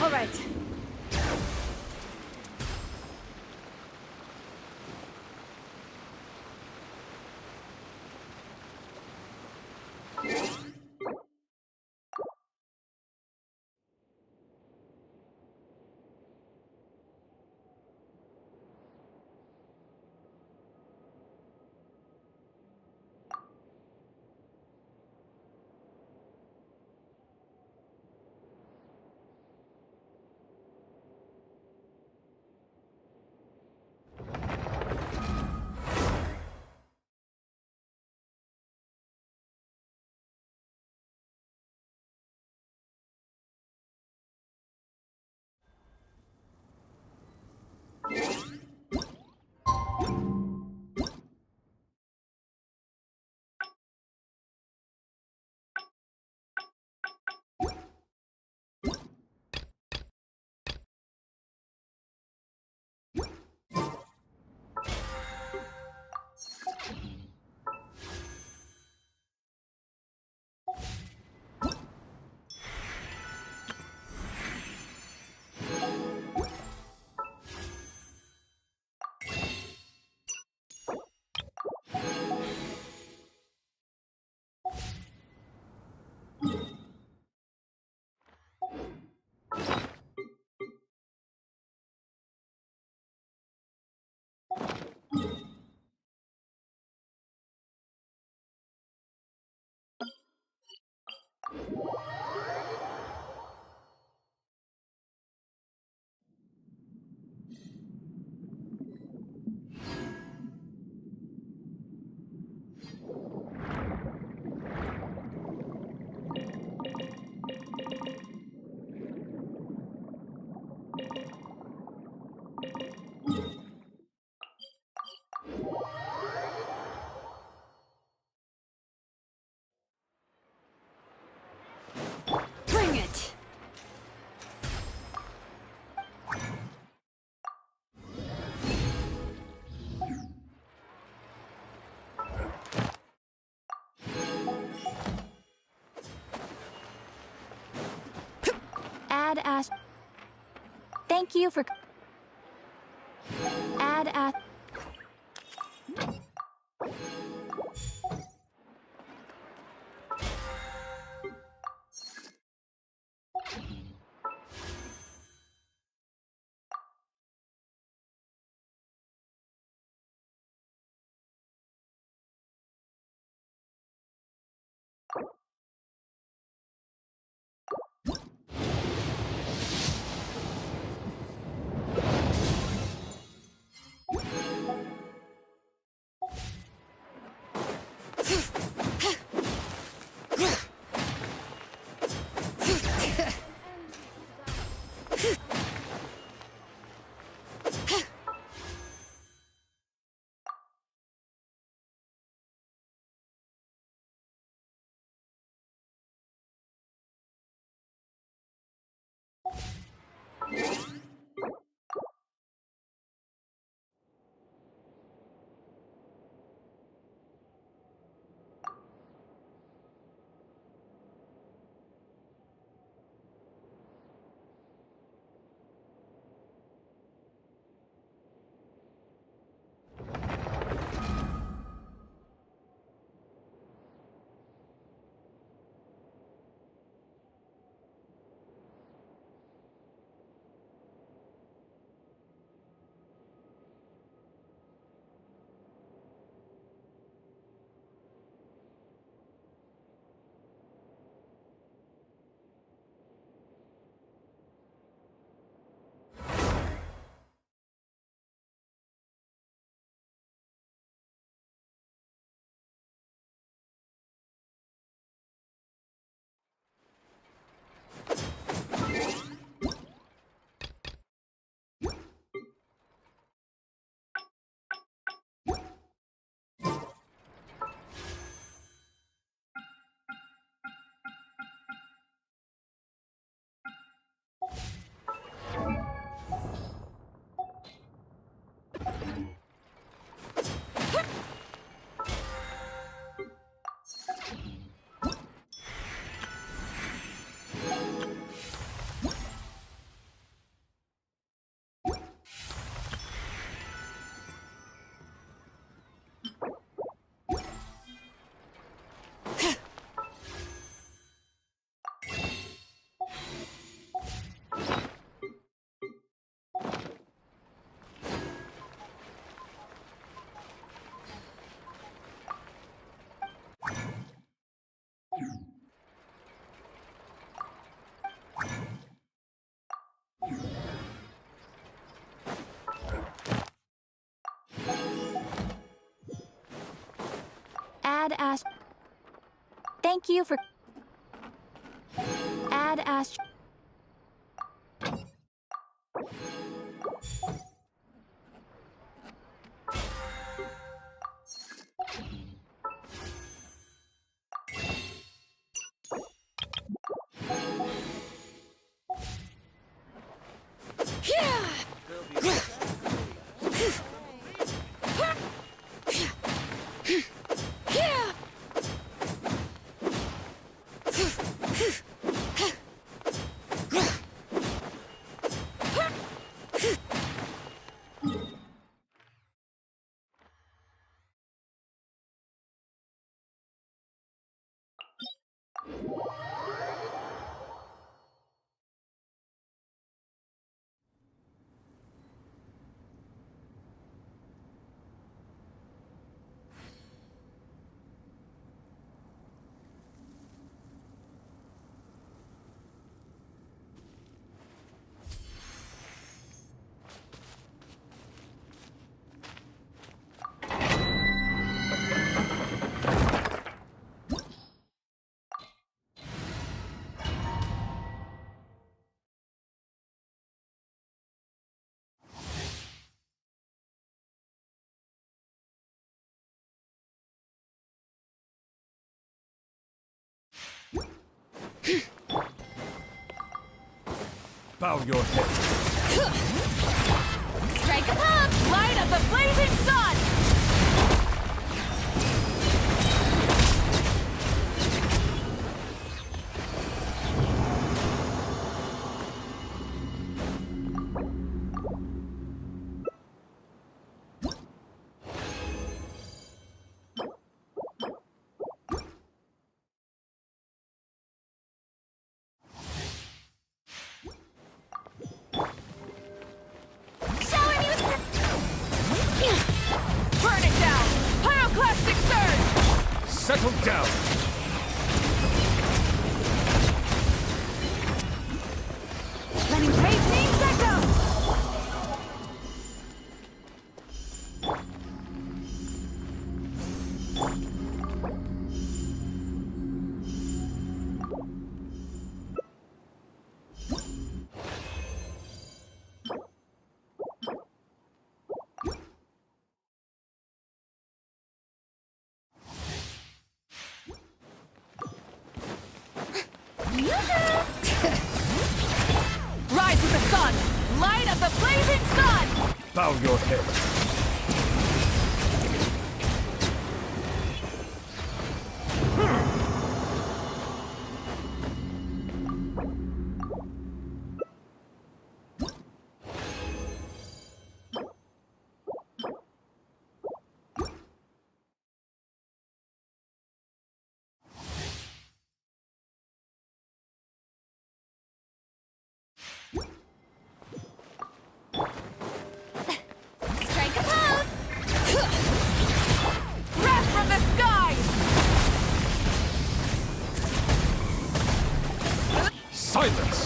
F: All right. Bring it! Add as. Thank you for. Add as.
B: Add Ast. Thank you for. Add Ast.
G: Bow your head.
F: Strike a pop! Light up the blazing sun! Burn it down! Pyroclastic surge!
G: Settle down.
F: Letting brave names echo! Rise with the sun! Light up the blazing sun!
G: Bow your head.
F: Strike a pose! Breath from the sky!
G: Silence.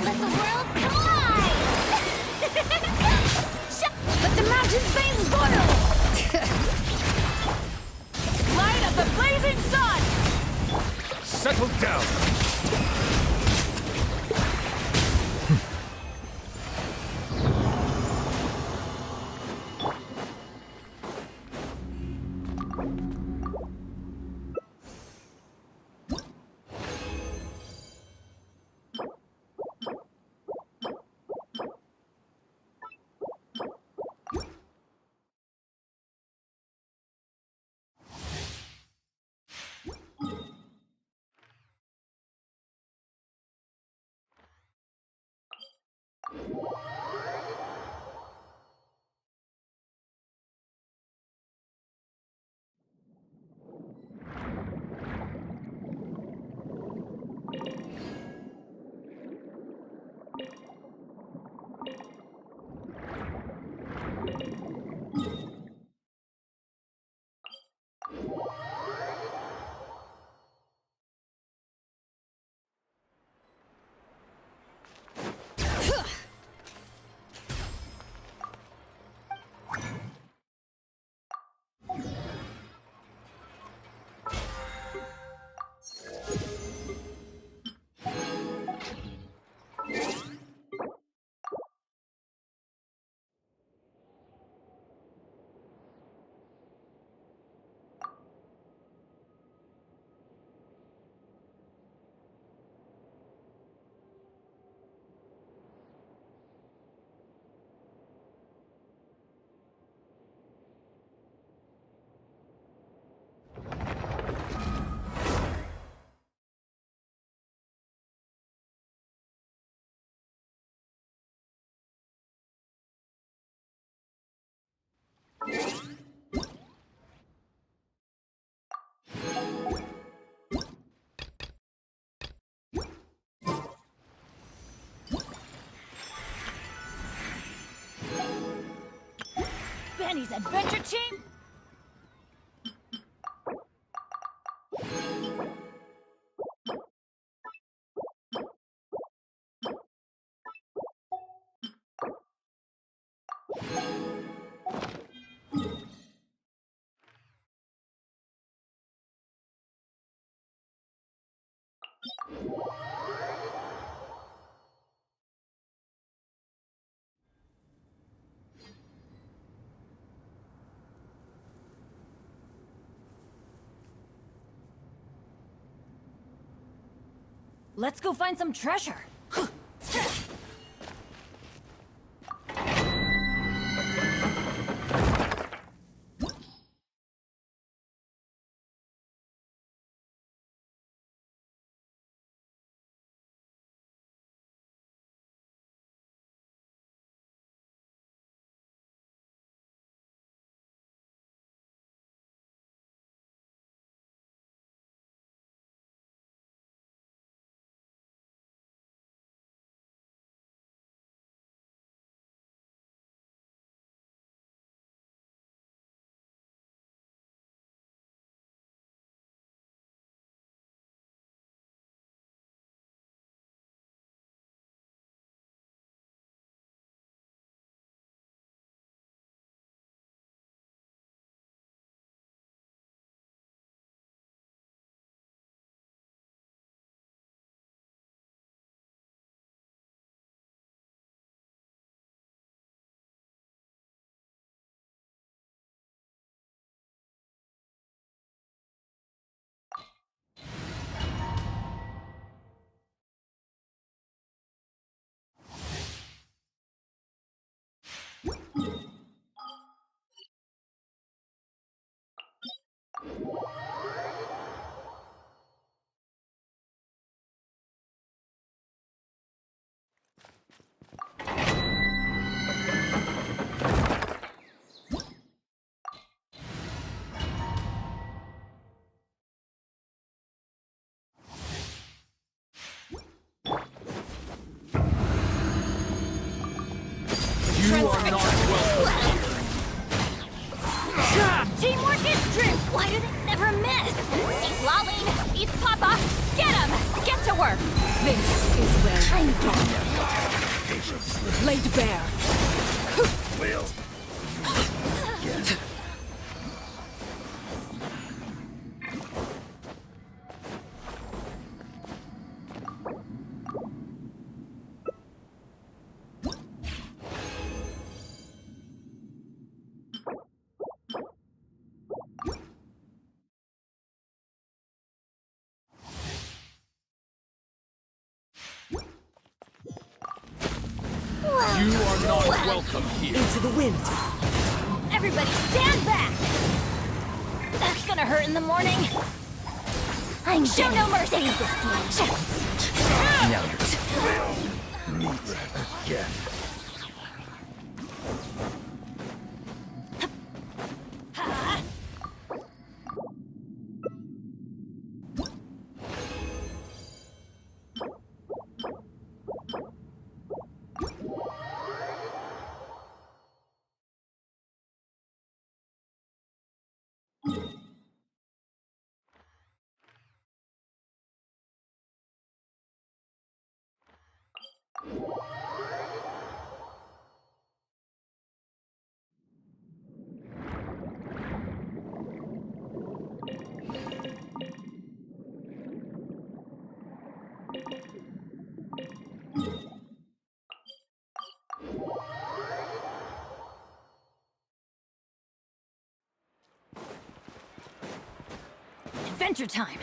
B: Let the world collide!
F: Let the mountain's veins boil! Light up the blazing sun!
G: Settle down.
F: Jenny's adventure team? Let's go find some treasure. Teamwork is true! Why do they never miss? Citlali! East Papa! Get him! Get to work!
K: This is where I'm laid bare.
G: Will.
L: You are not welcome here.
K: Into the wind.
F: Everybody stand back! That's gonna hurt in the morning. I'm show no mercy!
L: Now you're meet again.
F: Adventure time!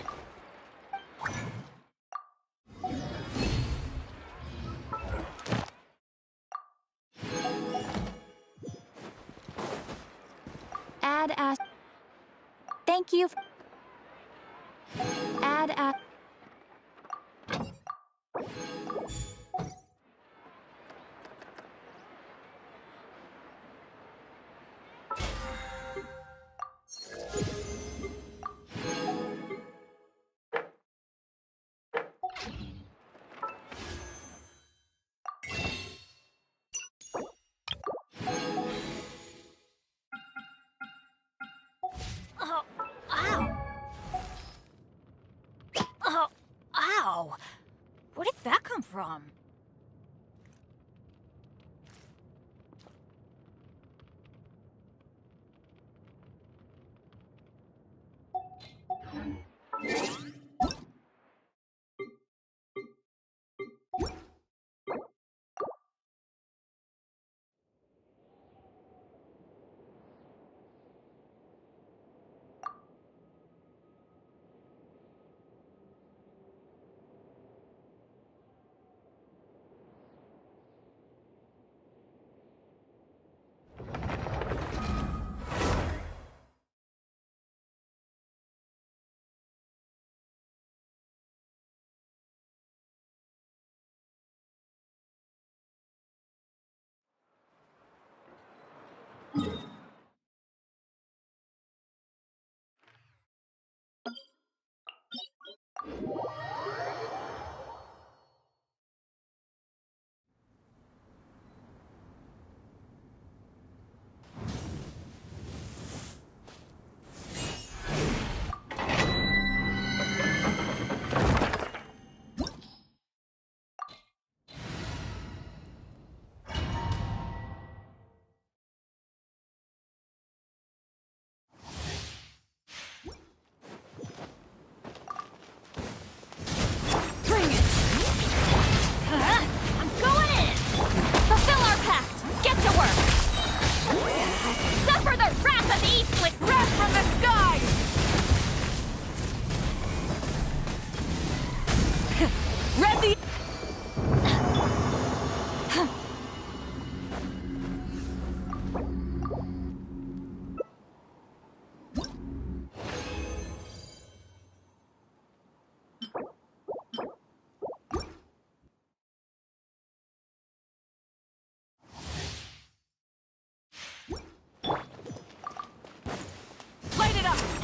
F: Add as... Thank you. Add as... Wow! Where did that come from?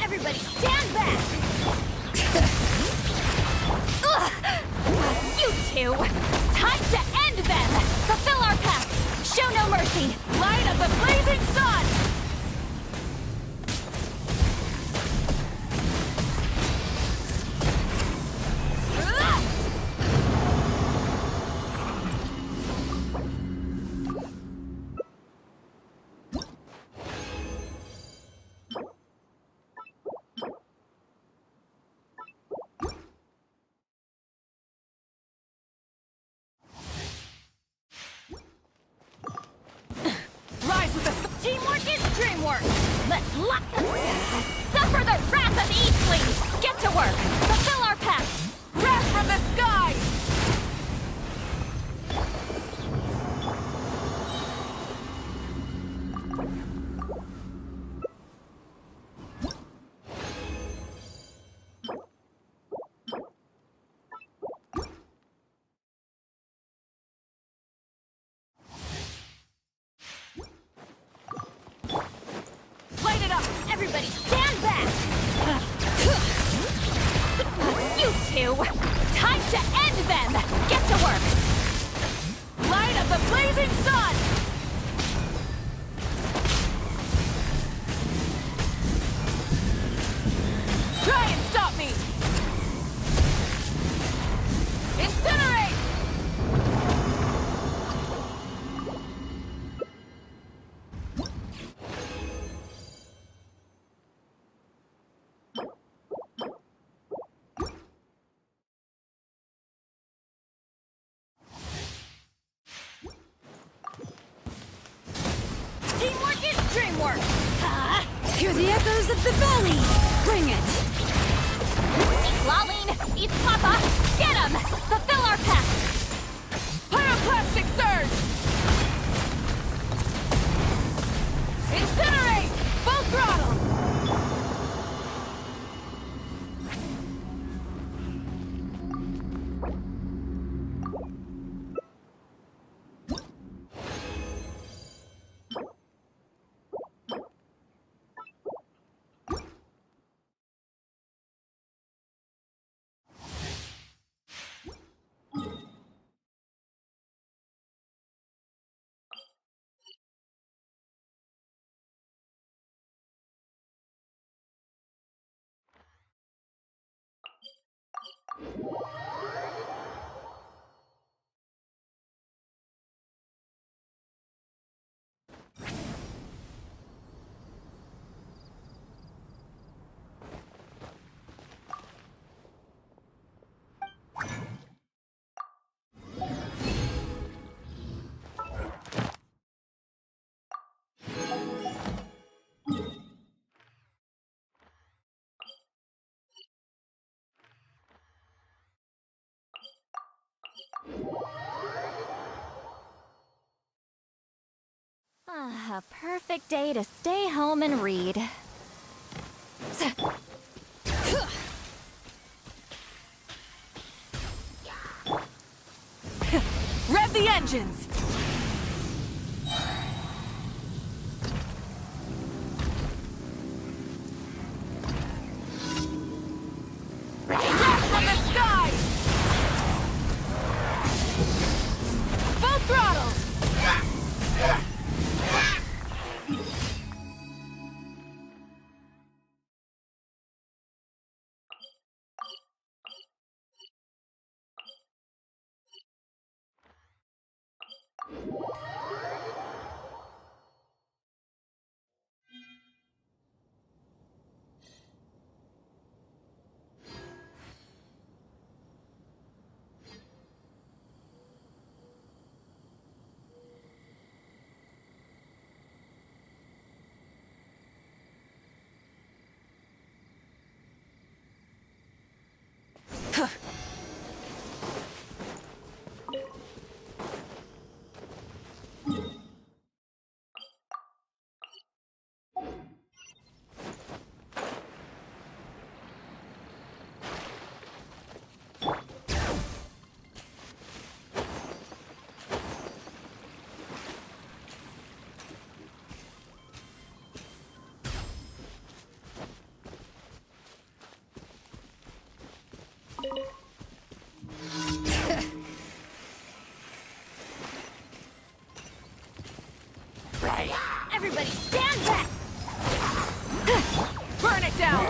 B: Everybody stand back! You two! Time to end them! Fulfill our pact! Show no mercy! Light of the blazing sun! Teamwork is dreamwork! Let's lock them! Suffer the wrath of Eastling! Get to work! Fulfill our pact! Wrath from the sky! Everybody stand back! You two! Time to end them! Get to work! Light of the blazing sun! Try and stop me! Incinerate! Teamwork is dreamwork!
F: Hear the echoes of the valley! Bring it!
B: Citlali! East Papa! Get him! Fulfill our pact! Pyroclastic surge!
K: Incinerate! Full throttle!
B: A perfect day to stay home and read.
K: Rev the engines! Drop from the sky! Full throttle!
B: Everybody stand back!
K: Burn it down!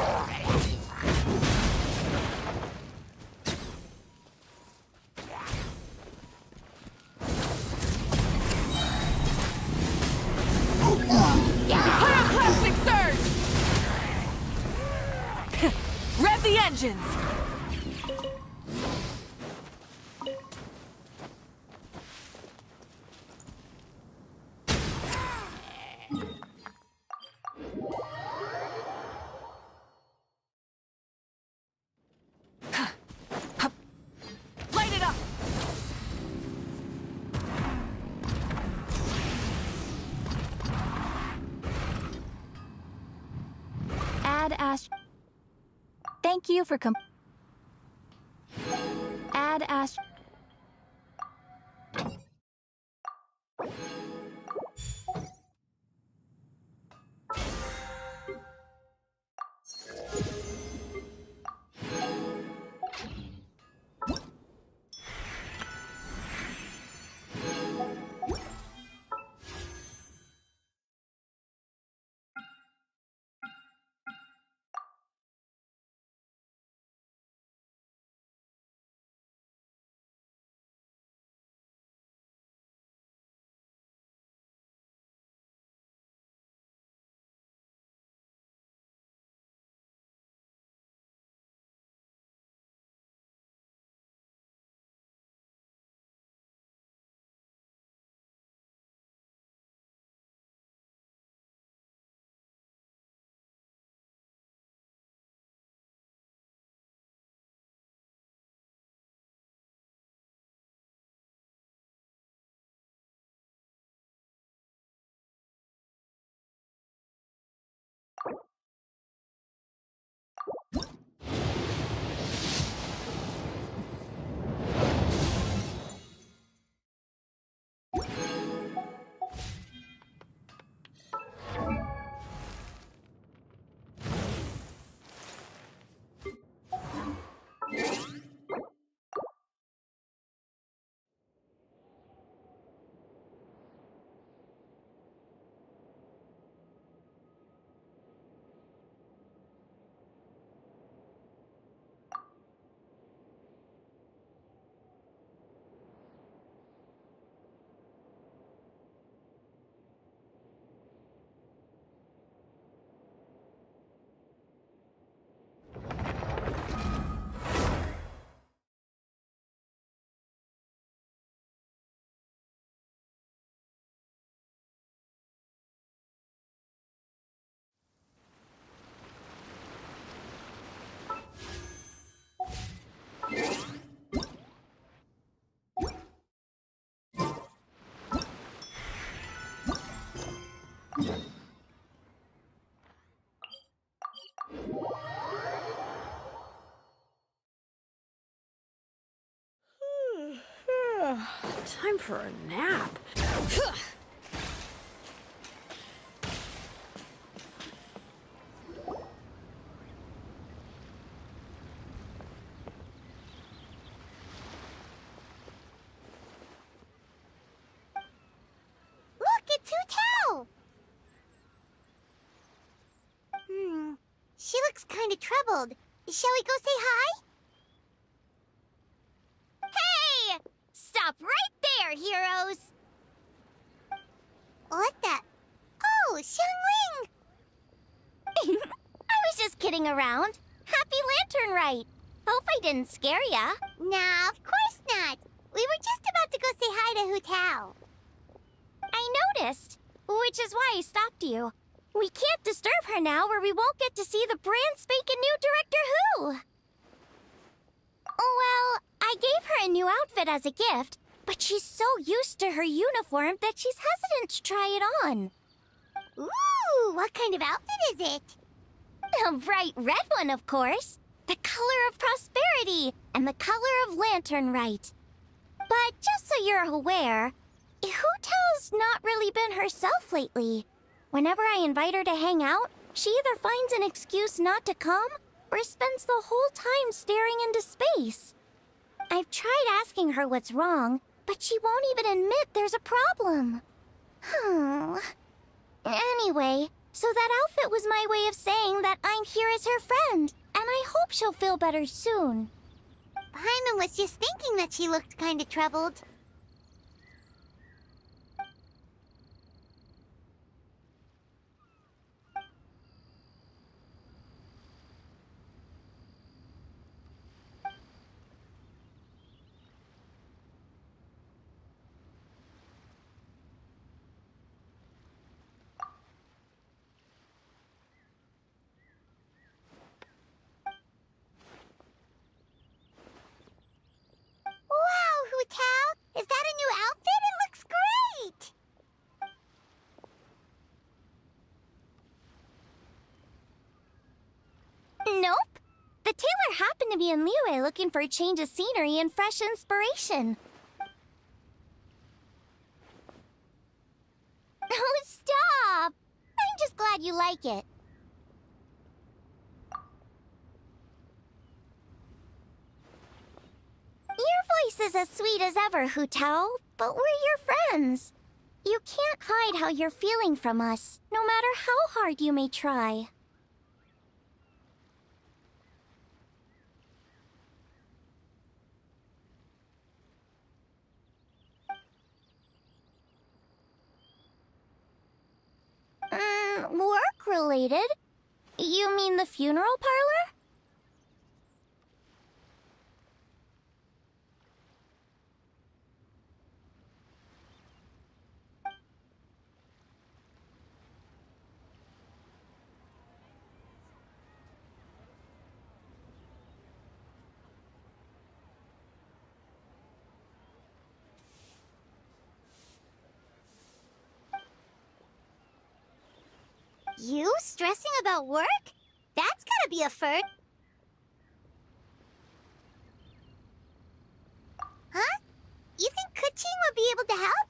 K: Pyroclastic surge! Rev the engines! Light it up!
B: Add Ash. Thank you for Add Ash.
M: Time for a nap.
B: Look, it's Hu Tao! She looks kind of troubled. Shall we go say hi? Hey! Stop right there, heroes! What the? Oh, Xiangling! I was just kidding around. Happy Lantern Rite. Hope I didn't scare ya. Nah, of course not. We were just about to go say hi to Hu Tao. I noticed, which is why I stopped you. We can't disturb her now or we won't get to see the brand spanking new Director Who. Well, I gave her a new outfit as a gift, but she's so used to her uniform that she's hesitant to try it on. Ooh, what kind of outfit is it? A bright red one, of course. The color of prosperity and the color of Lantern Rite. But just so you're aware, Hu Tao's not really been herself lately. Whenever I invite her to hang out, she either finds an excuse not to come or spends the whole time staring into space. I've tried asking her what's wrong, but she won't even admit there's a problem. Anyway, so that outfit was my way of saying that I'm here as her friend, and I hope she'll feel better soon. Paimon was just thinking that she looked kind of troubled. Wow, Hu Tao! Is that a new outfit? It looks great! Nope. The tailor happened to be in Liyue looking for a change of scenery and fresh inspiration. Oh, stop! I'm just glad you like it. Your voice is as sweet as ever, Hu Tao, but we're your friends. You can't hide how you're feeling from us, no matter how hard you may try. Work-related? You mean the funeral parlor? You stressing about work? That's gotta be a first. Huh? You think Kuching would be able to help?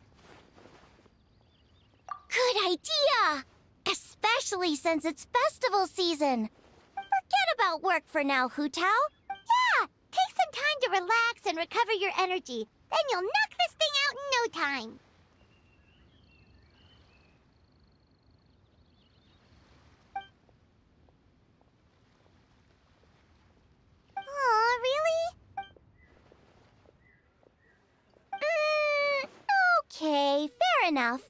B: Good idea! Especially since it's festival season. Forget about work for now, Hu Tao. Yeah, take some time to relax and recover your energy. Then you'll knock this thing out in no time. Aw, really? Okay, fair enough.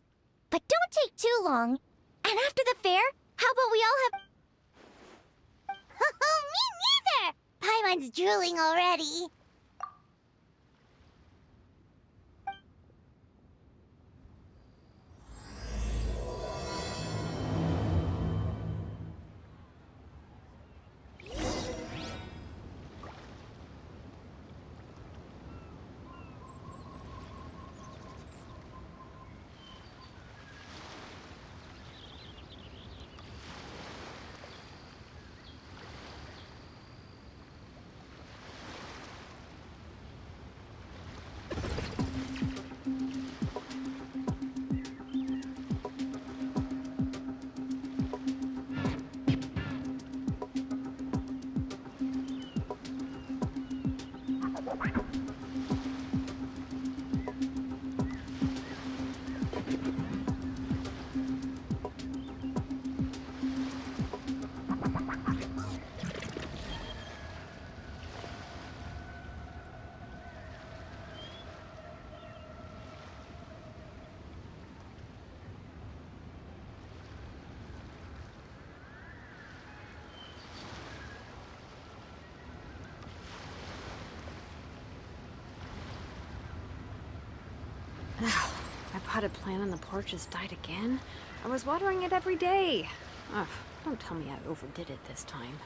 B: But don't take too long. And after the fair, how about we all have... Oh, me neither! Paimon's drooling already.
M: potted plant on the porch has died again? I was watering it every day. Ugh, don't tell me I overdid it this time.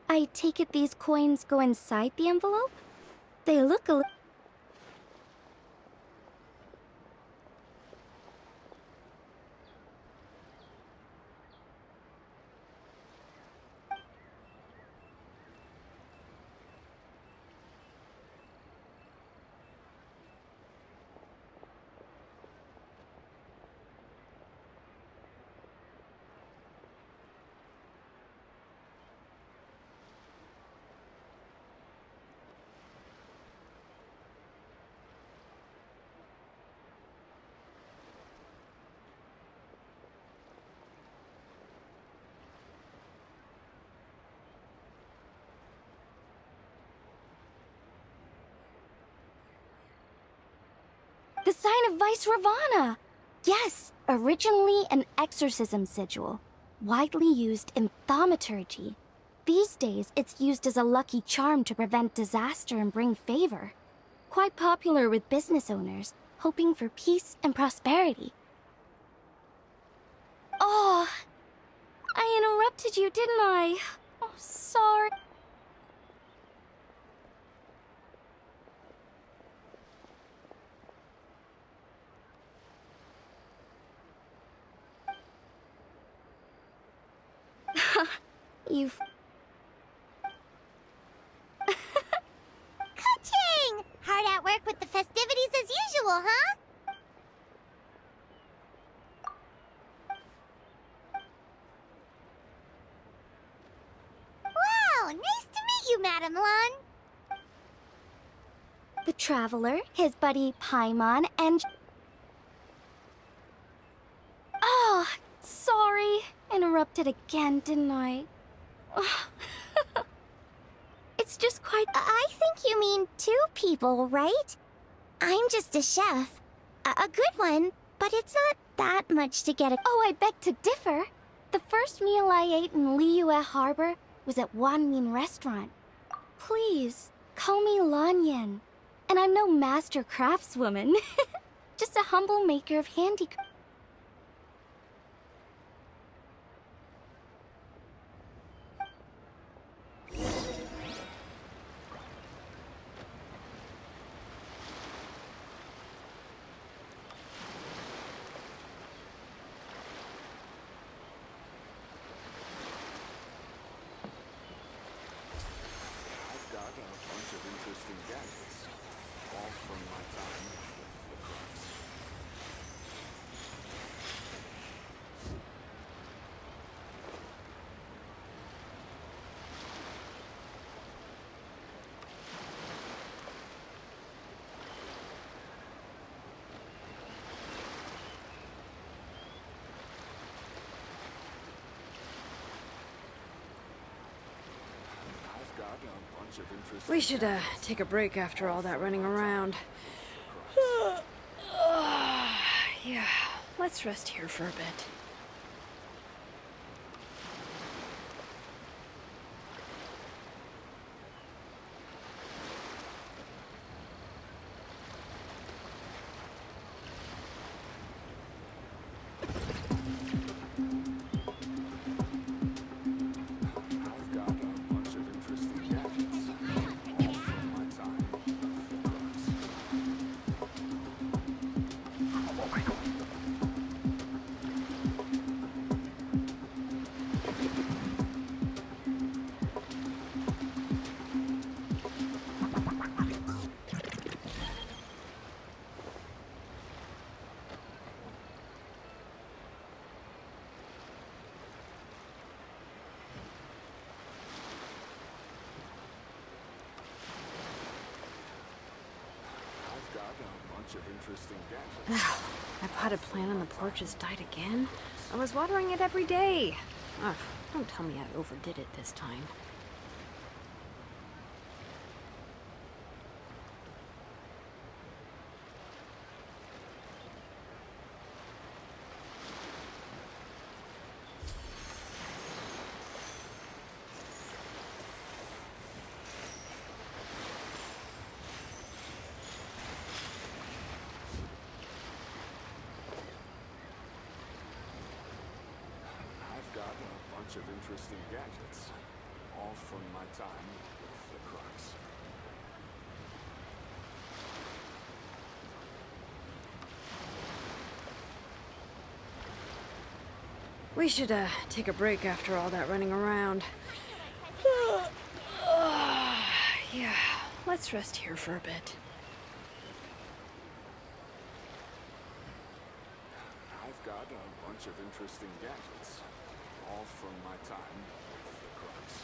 B: I take it these coins go inside the envelope? They look a little... The sign of Vice Ravana! Yes, originally an exorcism sigil, widely used in thaumaturgy. These days, it's used as a lucky charm to prevent disaster and bring favor. Quite popular with business owners, hoping for peace and prosperity. Oh, I interrupted you, didn't I? Oh, sorry. You've...
N: Ka-ching! Hard at work with the festivities as usual, huh? Wow, nice to meet you, Madame Lan.
B: The Traveler, his buddy Paimon, and... Oh, sorry. Interrupted again, didn't I? It's just quite...
N: I think you mean two people, right? I'm just a chef. A good one, but it's not that much to get a...
B: Oh, I beg to differ. The first meal I ate in Liyue Harbor was at Wanmin Restaurant. Please, call me Lanyan. And I'm no master craftswoman. Just a humble maker of handicrafts.
M: We should, take a break after all that running around. Yeah, let's rest here for a bit.
L: bunch of interesting gadgets.
M: My potted plant on the porch has died again. I was watering it every day. Ugh, don't tell me I overdid it this time.
L: Of interesting gadgets, all from my time with the Crux.
M: We should, take a break after all that running around. Yeah, let's rest here for a bit.
L: I've got a bunch of interesting gadgets. All from my time with the Crux.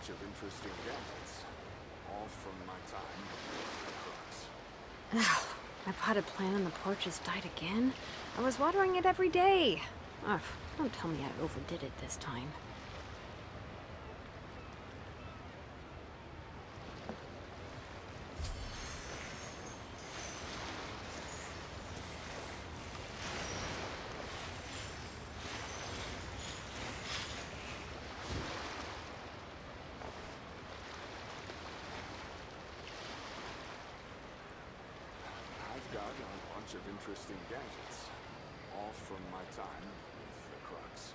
L: Of interesting gadgets, all from my time with the Crux.
M: My potted plant on the porch has died again. I was watering it every day. Ugh, don't tell me I overdid it this time.
L: Of interesting gadgets, all from my time with the Crux.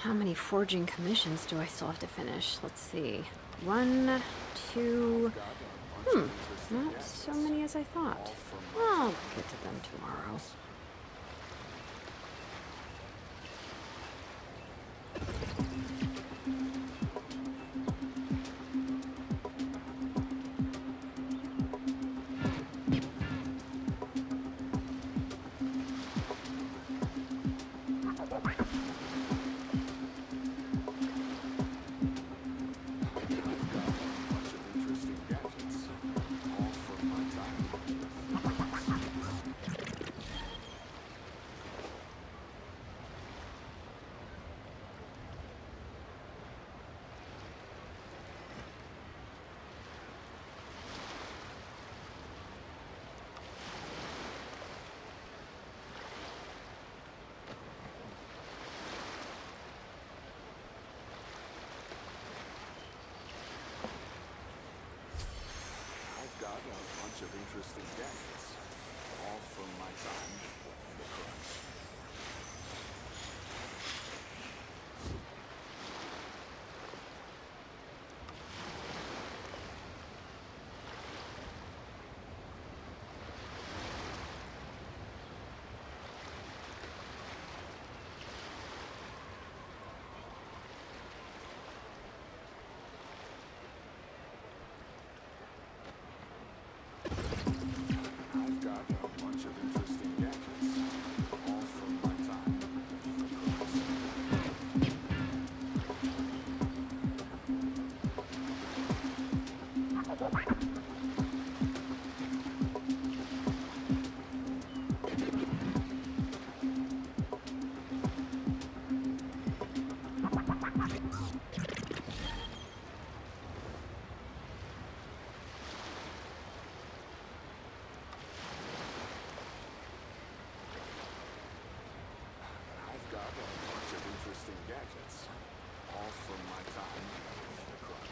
M: How many forging commissions do I still have to finish? Let's see. 1, 2... not so many as I thought. I'll get to them tomorrow. Of interesting gadgets, all from my time with the Crux. Of interesting gadgets, all
L: I've got a bunch of interesting gadgets, all from my time with the Crux.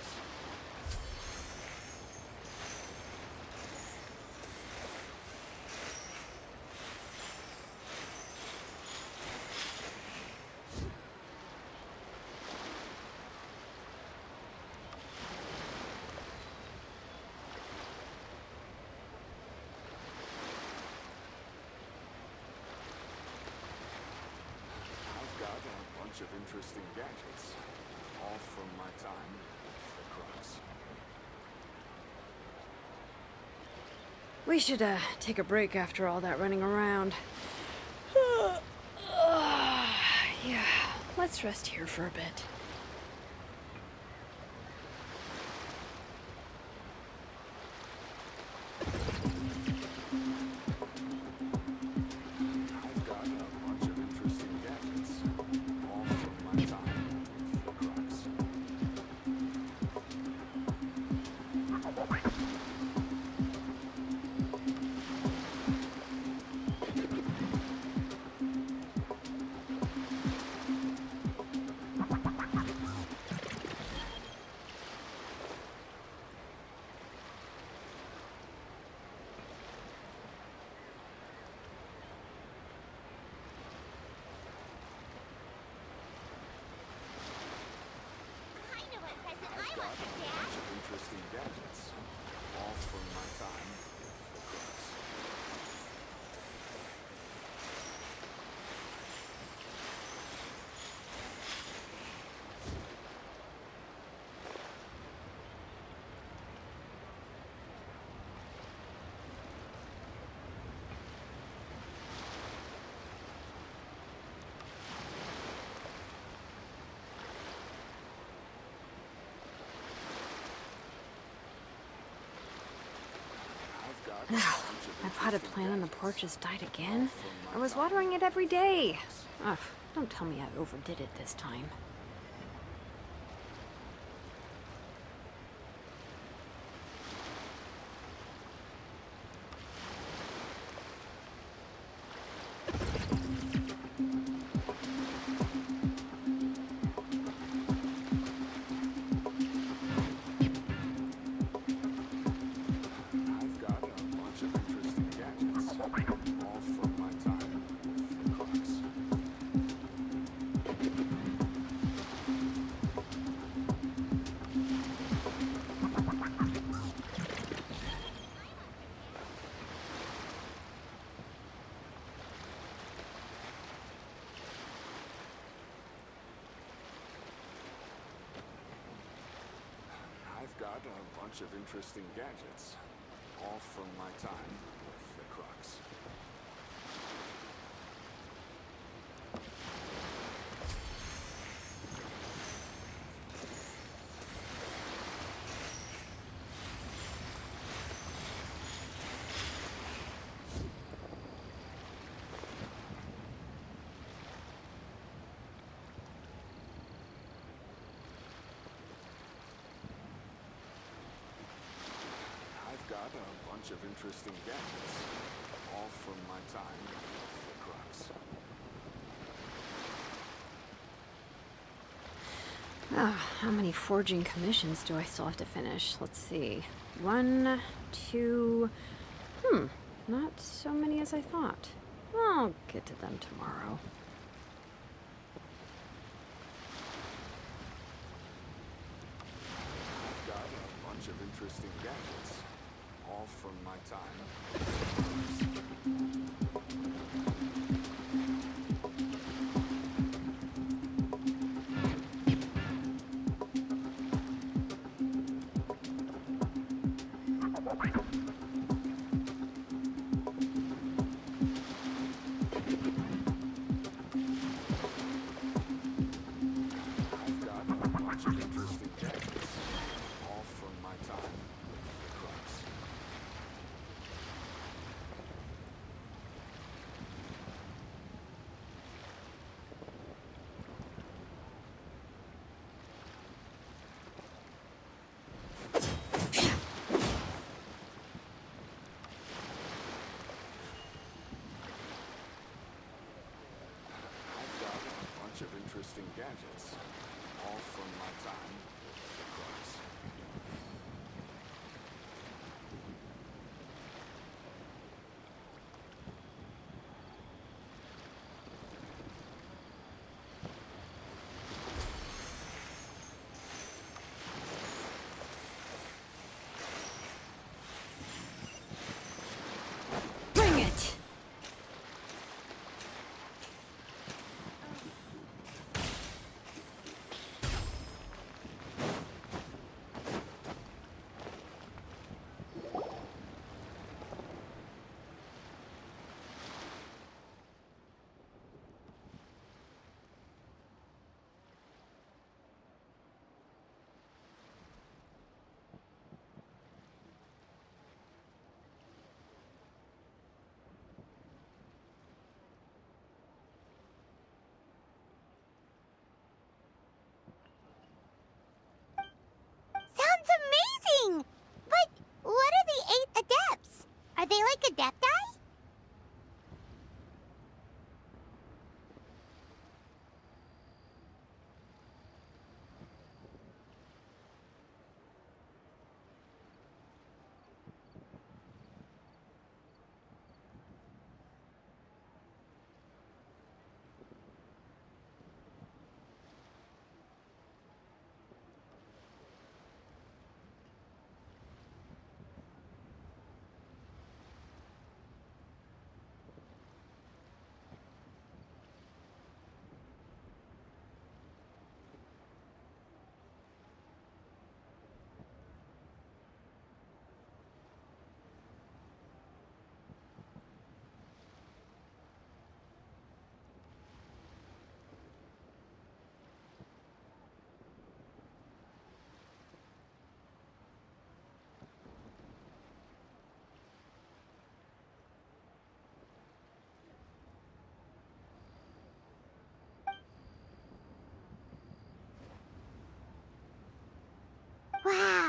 L: I've got a bunch of interesting gadgets, all from my time with the Crux.
M: We should, take a break after all that running around. Yeah, let's rest here for a bit.
L: I've got a bunch of interesting gadgets, all from my time with the Crux.
N: I know what present I
L: I've got
N: want
L: a
N: for Dad.
L: bunch of interesting gadgets, all from my time with the Crux. I've got a
M: Now,
L: bunch of
M: my potted
L: interesting
M: plant on the
L: gadgets,
M: porch has died
L: all
M: again.
L: from
M: I
L: my
M: was
L: time
M: watering it every day. Ugh, don't tell me I overdid it this time.
L: I've got a bunch of interesting gadgets, all from my time with the Crux. I've got a bunch of interesting gadgets, all from my time with the Crux. I've got a bunch of interesting gadgets, all from my time with the Crux.
M: How many forging commissions do I still have to finish? Let's see. 1, 2... not so many as I thought. I'll get to them tomorrow.
L: I've got a bunch of interesting gadgets, all from my time with the Crux. I've got a bunch of interesting gadgets, all from my time with the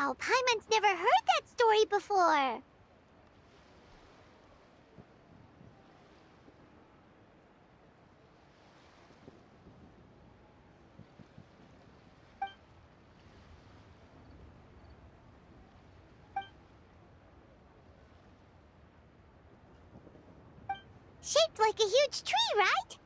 N: Wow, Paimon's never heard that story before. Shaped like a huge tree, right?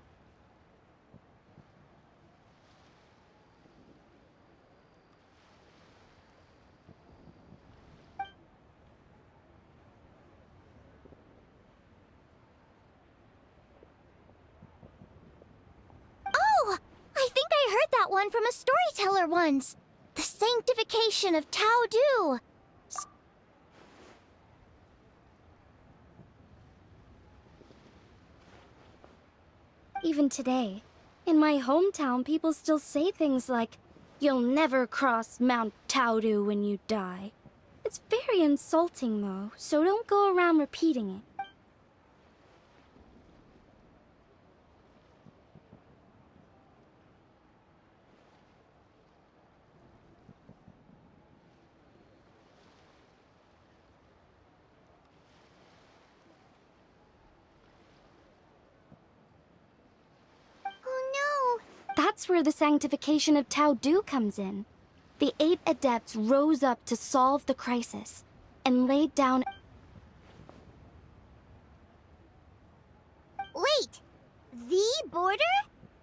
N: Oh! I think I heard that one from a storyteller once. The sanctification of Tao Du.
O: Even today, in my hometown, people still say things like, "You'll never cross Mount Taudu when you die." It's very insulting, though, so don't go around repeating it.
N: Oh no!
O: That's where the sanctification of Tao Du comes in. The 8 adepts rose up to solve the crisis, and laid down...
N: Wait! The border?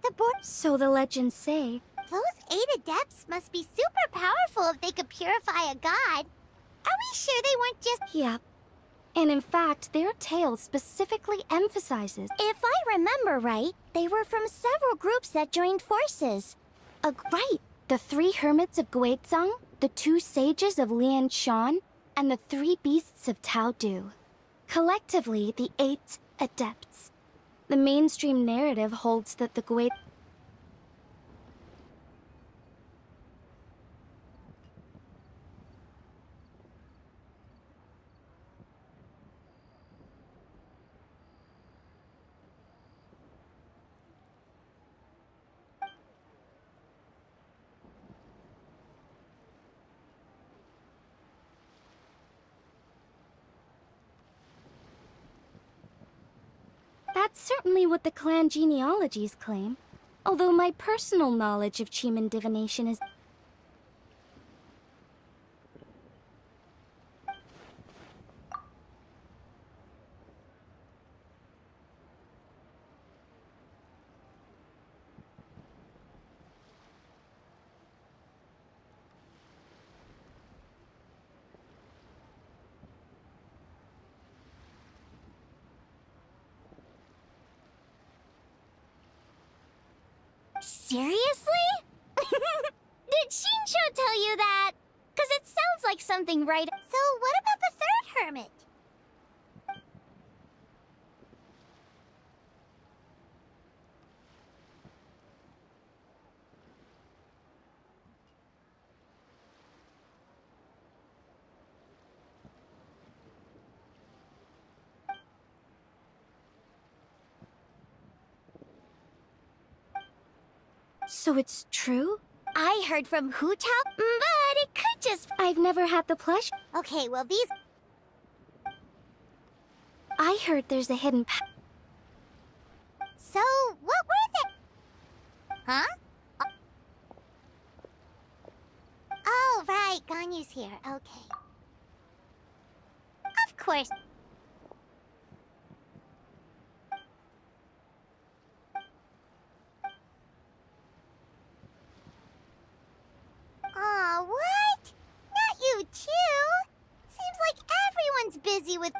N: The border?
O: So the legends say.
N: Those 8 adepts must be super powerful if they could purify a god. Are we sure they weren't just...
O: Yep. And in fact, their tale specifically emphasizes...
N: If I remember right, they were from several groups that joined forces.
O: Right! The 3 hermits of Guizhang, the 2 sages of Lianshan, and the 3 beasts of Tao Du. Collectively, the 8 adepts. The mainstream narrative holds that the Guizhang... That's certainly what the clan genealogies claim. Although my personal knowledge of Chiman divination is...
N: Seriously? Did Shinsho tell you that? 'Cause it sounds like something right... So what about the 3rd hermit?
O: So it's true?
N: I heard from Hu Tao, but it could just...
O: I've never had the pleasure...
N: Okay, well these...
O: I heard there's a hidden
N: So, what were they? Huh? Oh, right, Ganyu's here, okay. Of course. Aw, what? Not you too? Seems like everyone's busy with...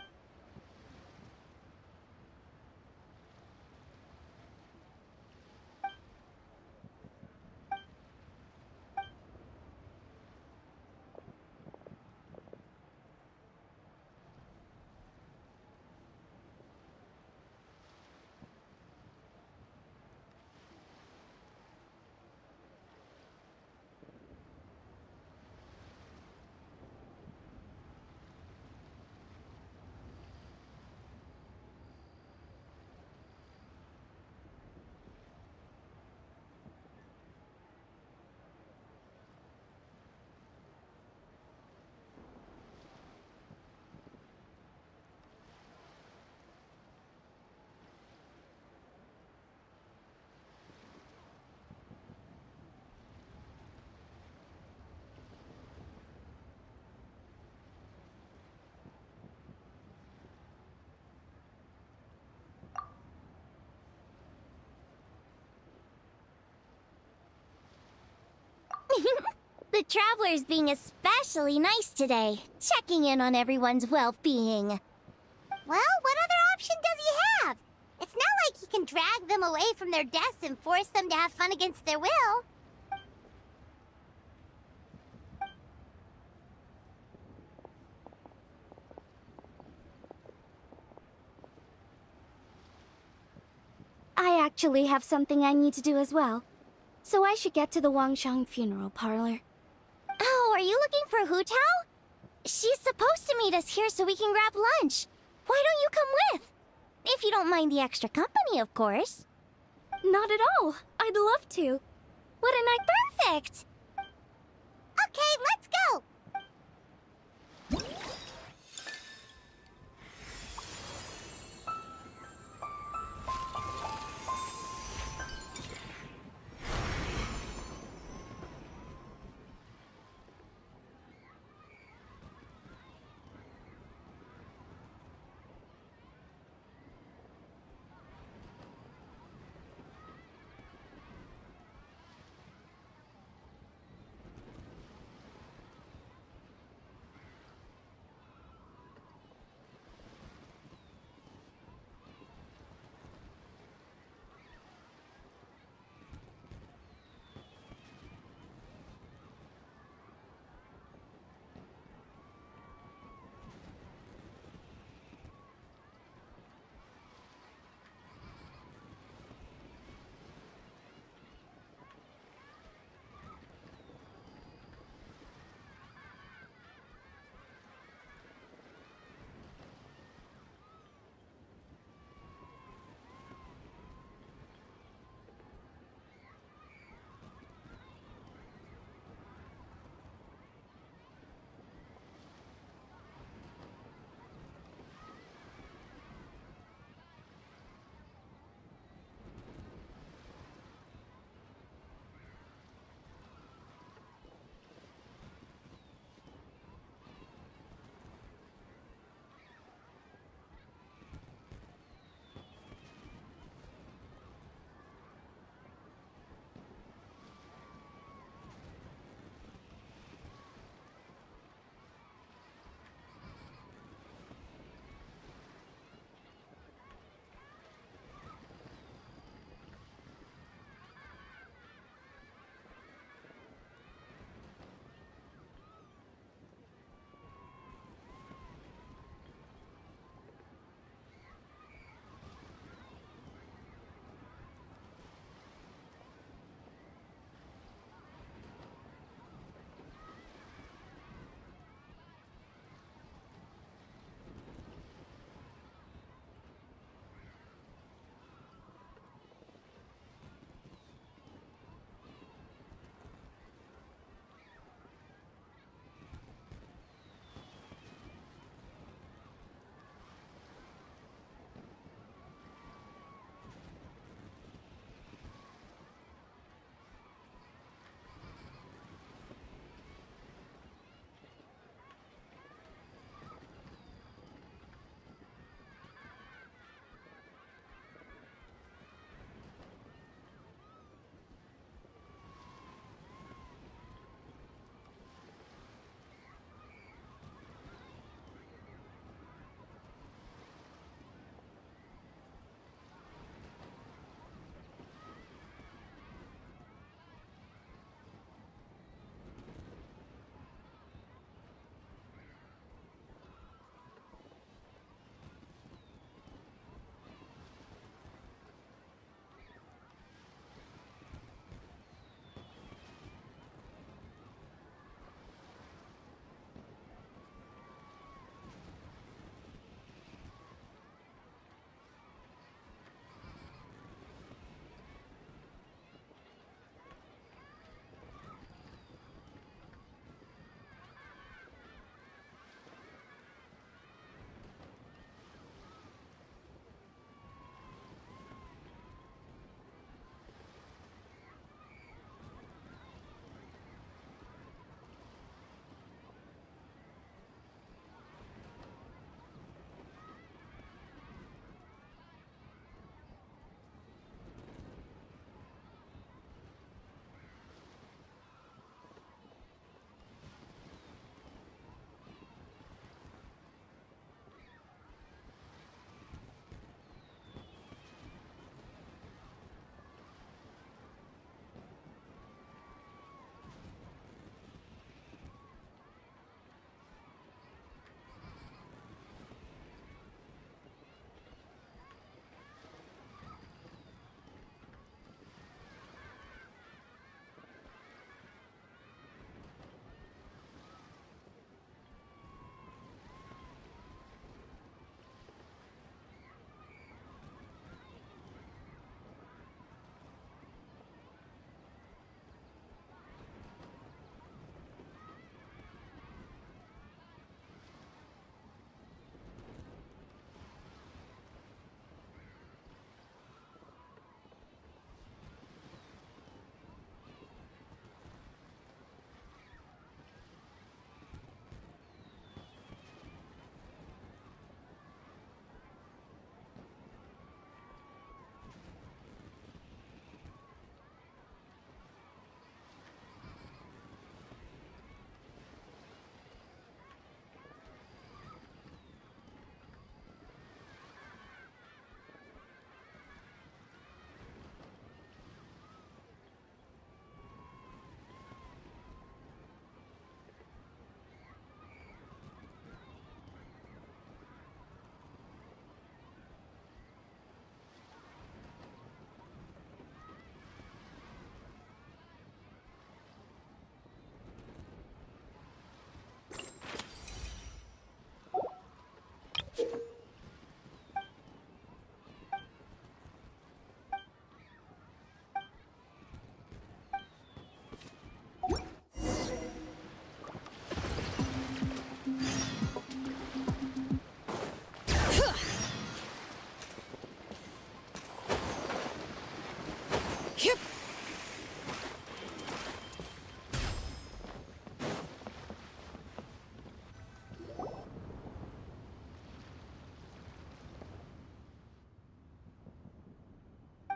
N: The traveler's being especially nice today, checking in on everyone's well-being. Well, what other option does he have? It's not like he can drag them away from their desks and force them to have fun against their will.
O: I actually have something I need to do as well. So I should get to the Wangshang funeral parlor.
N: Oh, are you looking for Hu Tao? She's supposed to meet us here so we can grab lunch. Why don't you come with? If you don't mind the extra company, of course.
O: Not at all. I'd love to. What a night.
N: Perfect! Okay, let's go!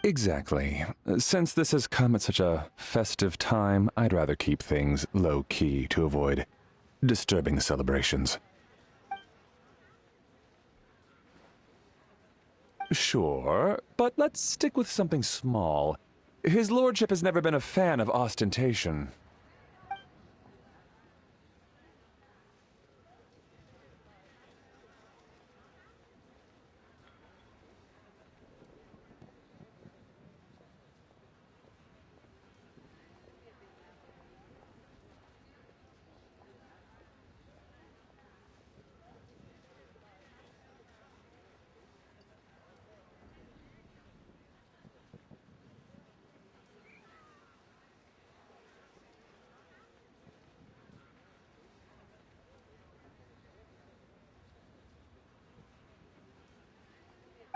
P: Exactly. Since this has come at such a festive time, I'd rather keep things low-key to avoid disturbing the celebrations. Sure, but let's stick with something small. His lordship has never been a fan of ostentation.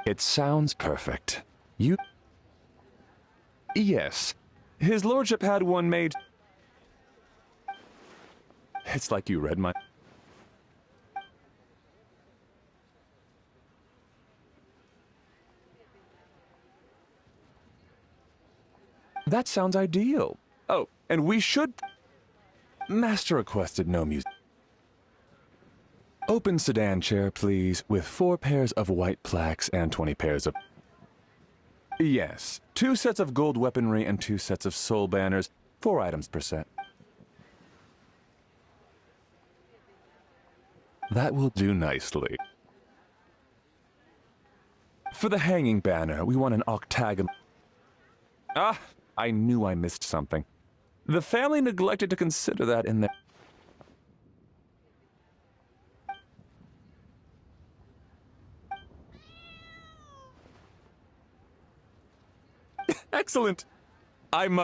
P: It sounds perfect. You... Yes. His lordship had one made... It's like you read my... That sounds ideal. Oh, and we should... Master requested no music. Open sedan chair, please, with 4 pairs of white plaques and 20 pairs of... Yes, 2 sets of gold weaponry and 2 sets of soul banners, 4 items per set. That will do nicely. For the hanging banner, we want an octagon... Ah, I knew I missed something. The family neglected to consider that in their... Excellent! I'm...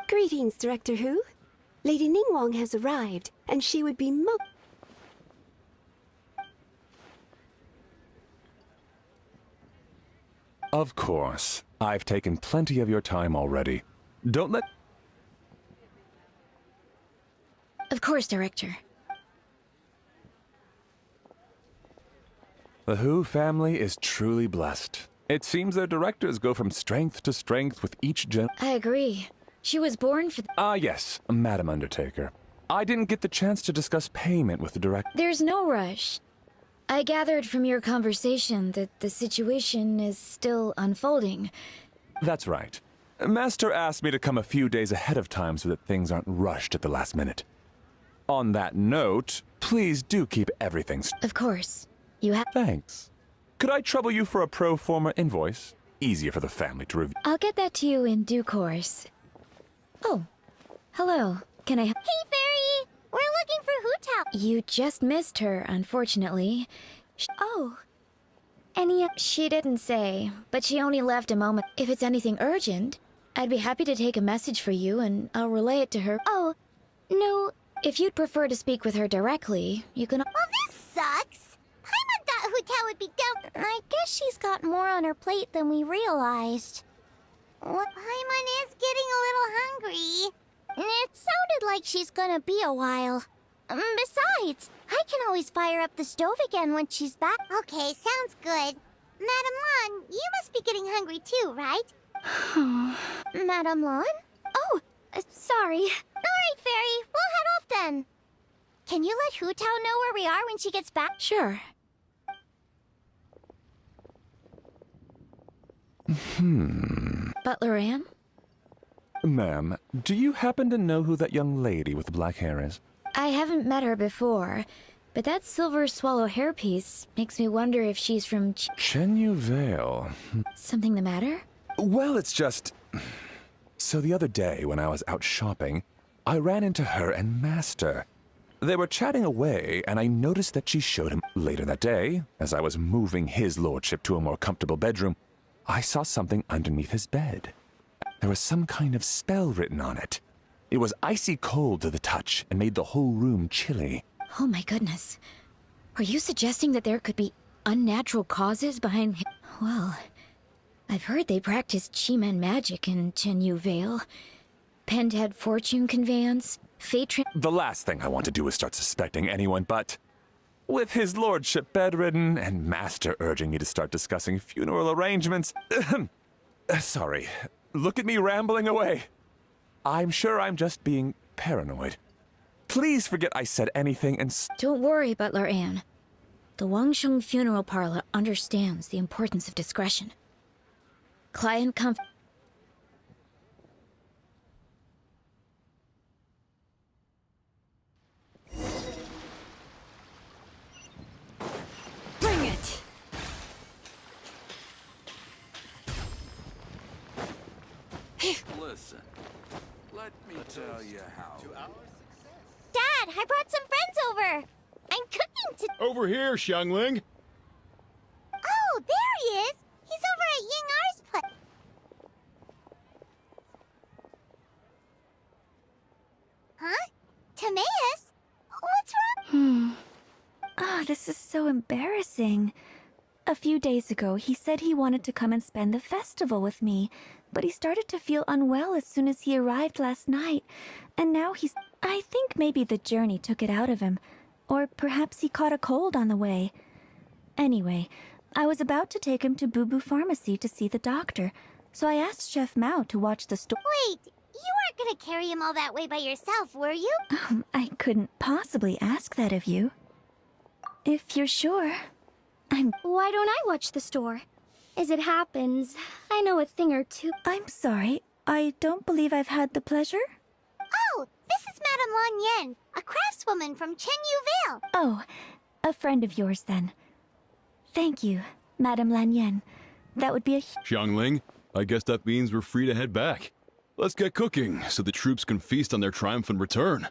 Q: Greetings, Director Hu. Lady Ningguang has arrived, and she would be
P: Of course. I've taken plenty of your time already. Don't let...
Q: Of course, Director.
P: The Hu family is truly blessed. It seems their directors go from strength to strength with each gen...
Q: I agree. She was born for...
P: Ah, yes, Madam Undertaker. I didn't get the chance to discuss payment with the director.
Q: There's no rush. I gathered from your conversation that the situation is still unfolding.
P: That's right. Master asked me to come a few days ahead of time so that things aren't rushed at the last minute. On that note, please do keep everything...
Q: Of course. You have...
P: Thanks. Could I trouble you for a pro forma invoice? Easier for the family to review.
Q: I'll get that to you in due course. Oh. Hello. Can I...
N: Hey, Fairy! We're looking for Hu-Tao.
Q: You just missed her, unfortunately.
N: Oh.
Q: Any... She didn't say, but she only left a moment. If it's anything urgent, I'd be happy to take a message for you, and I'll relay it to her.
N: Oh. No.
Q: If you'd prefer to speak with her directly, you can...
N: Well, this sucks. Paimon thought Hu-Tao would be down. I guess she's got more on her plate than we realized. Well, Paimon is getting a little hungry. It sounded like she's gonna be a while. Besides, I can always fire up the stove again when she's back. Okay, sounds good. Madame Lan, you must be getting hungry too, right? Madame Lan?
Q: Oh, sorry.
N: Alright, Fairy, we'll head off then. Can you let Hu-Tao know where we are when she gets back?
Q: Sure. Butler Ann?
P: Ma'am, do you happen to know who that young lady with the black hair is?
Q: I haven't met her before, but that silver swallow hairpiece makes me wonder if she's from
P: Chenyu Vale.
Q: Something the matter?
P: Well, it's just... So the other day, when I was out shopping, I ran into her and Master. They were chatting away, and I noticed that she showed him... Later that day, as I was moving his lordship to a more comfortable bedroom, I saw something underneath his bed. There was some kind of spell written on it. It was icy cold to the touch and made the whole room chilly.
Q: Oh my goodness. Are you suggesting that there could be unnatural causes behind... Well, I've heard they practice Chi-Men magic in Chenyu Vale. Penned head fortune conveyance, fate...
P: The last thing I want to do is start suspecting anyone, but... With his lordship bedridden and Master urging me to start discussing funeral arrangements. Sorry, look at me rambling away. I'm sure I'm just being paranoid. Please forget I said anything and
Q: Don't worry, Butler Anne. The Wangsheng Funeral Parlor understands the importance of discretion. Client comfort.
M: Bring it!
L: Listen, let me tell you how.
N: Dad, I brought some friends over. I'm cooking to...
G: Over here, Xiangling.
N: Oh, there he is. He's over at Ying R's place. Huh? Timaeus? What's wrong?
B: Ah, this is so embarrassing. A few days ago, he said he wanted to come and spend the festival with me, but he started to feel unwell as soon as he arrived last night, and now he's... I think maybe the journey took it out of him, or perhaps he caught a cold on the way. Anyway, I was about to take him to Boo Boo Pharmacy to see the doctor, so I asked Chef Mao to watch the store.
N: Wait, you weren't gonna carry him all that way by yourself, were you?
B: I couldn't possibly ask that of you. If you're sure.
O: Why don't I watch the store? As it happens, I know a thing or two.
B: I'm sorry, I don't believe I've had the pleasure.
N: Oh, this is Madame Lan Yen, a craftswoman from Chenyu Vale.
B: Oh, a friend of yours then. Thank you, Madame Lan Yen. That would be a...
G: Xiangling, I guess that means we're free to head back. Let's get cooking so the troops can feast on their triumphant return.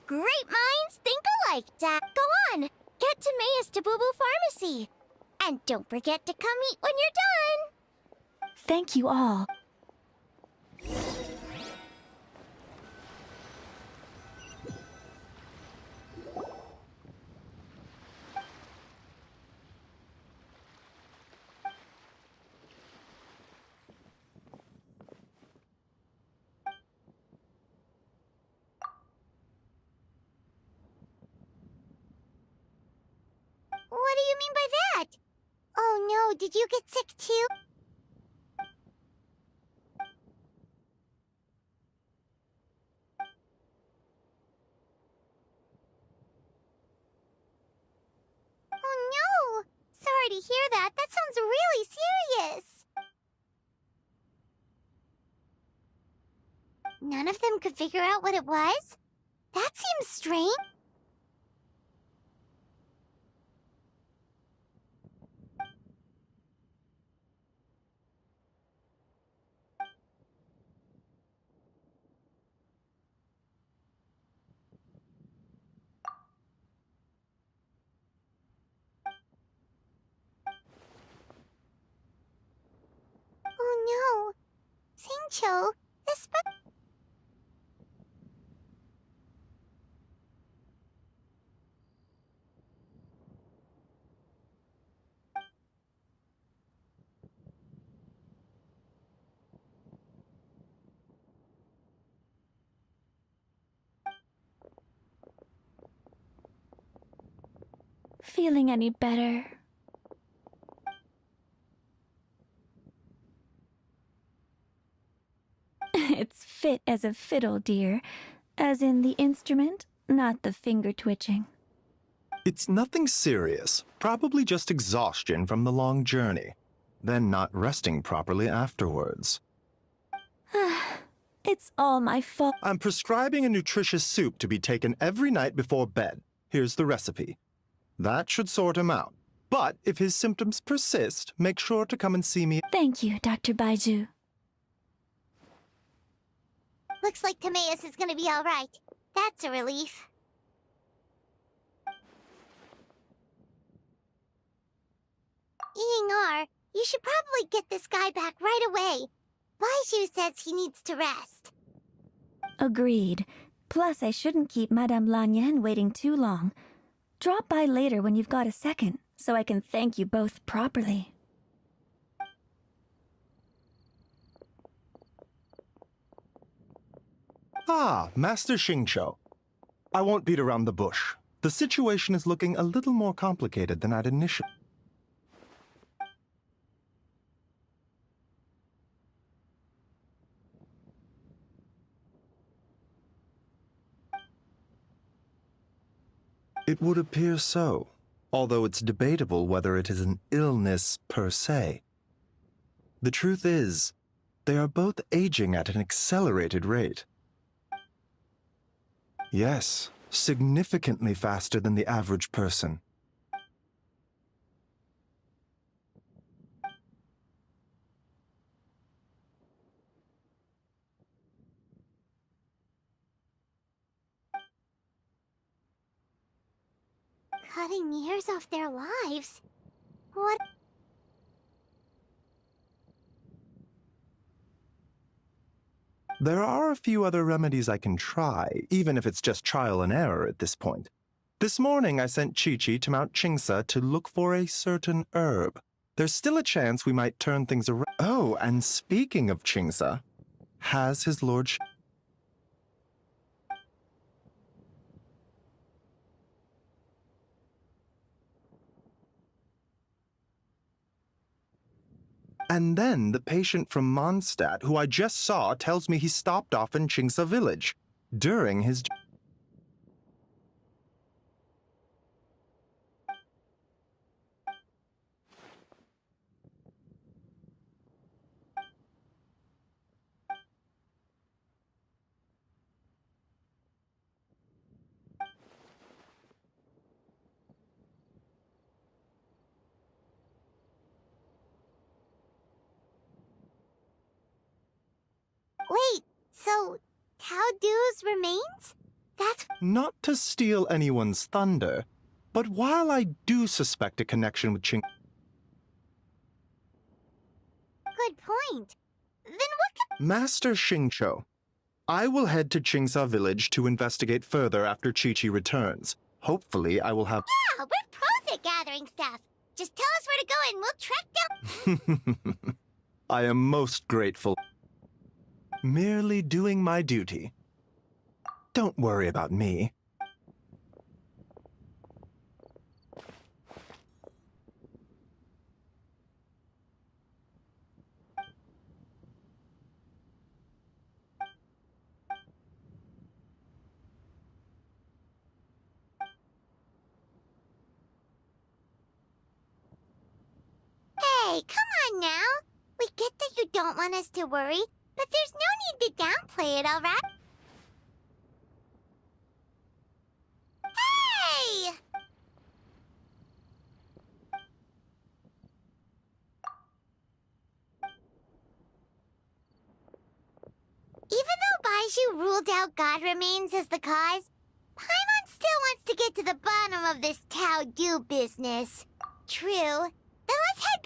N: Great minds think alike, Dad. Go on, get Timaeus to Boo Boo Pharmacy. And don't forget to come eat when you're done.
B: Thank you all.
N: What do you mean by that? Oh no, did you get sick too? Oh no! Sorry to hear that. That sounds really serious. None of them could figure out what it was? That seems strange. Oh no. Singcho, this book...
B: Feeling any better? It's fit as a fiddle, dear. As in the instrument, not the finger twitching.
R: It's nothing serious. Probably just exhaustion from the long journey. Then not resting properly afterwards.
B: It's all my fault.
R: I'm prescribing a nutritious soup to be taken every night before bed. Here's the recipe. That should sort him out. But if his symptoms persist, make sure to come and see me.
B: Thank you, Dr. Baiju.
N: Looks like Timaeus is gonna be alright. That's a relief. Ying-R, you should probably get this guy back right away. Baiju says he needs to rest.
B: Agreed. Plus, I shouldn't keep Madame Lan Yen waiting too long. Drop by later when you've got a second, so I can thank you both properly.
R: Ah, Master Xingqiu. I won't beat around the bush. The situation is looking a little more complicated than I'd initially. It would appear so, although it's debatable whether it is an illness per se. The truth is, they are both aging at an accelerated rate. Yes, significantly faster than the average person.
N: Cutting years off their lives? What?
R: There are a few other remedies I can try, even if it's just trial and error at this point. This morning I sent Chi-Chi to Mount Chingsa to look for a certain herb. There's still a chance we might turn things around. Oh, and speaking of Chingsa, has his lordship... And then the patient from Mondstadt, who I just saw, tells me he stopped off in Chingsa village during his...
N: Wait, so Tao Du's remains? That's...
R: Not to steal anyone's thunder, but while I do suspect a connection with Ching...
N: Good point. Then what could...
R: Master Xingqiu, I will head to Chingsa village to investigate further after Chi-Chi returns. Hopefully I will have...
N: Yeah, we're pros at gathering stuff. Just tell us where to go and we'll track down...
R: I am most grateful. Merely doing my duty. Don't worry about me.
N: Hey, come on now. We get that you don't want us to worry, but there's no need to downplay it, alright? Hey! Even though Baizhu ruled out God Remains as the cause, Paimon still wants to get to the bottom of this Tao Du business. True. Then let's head...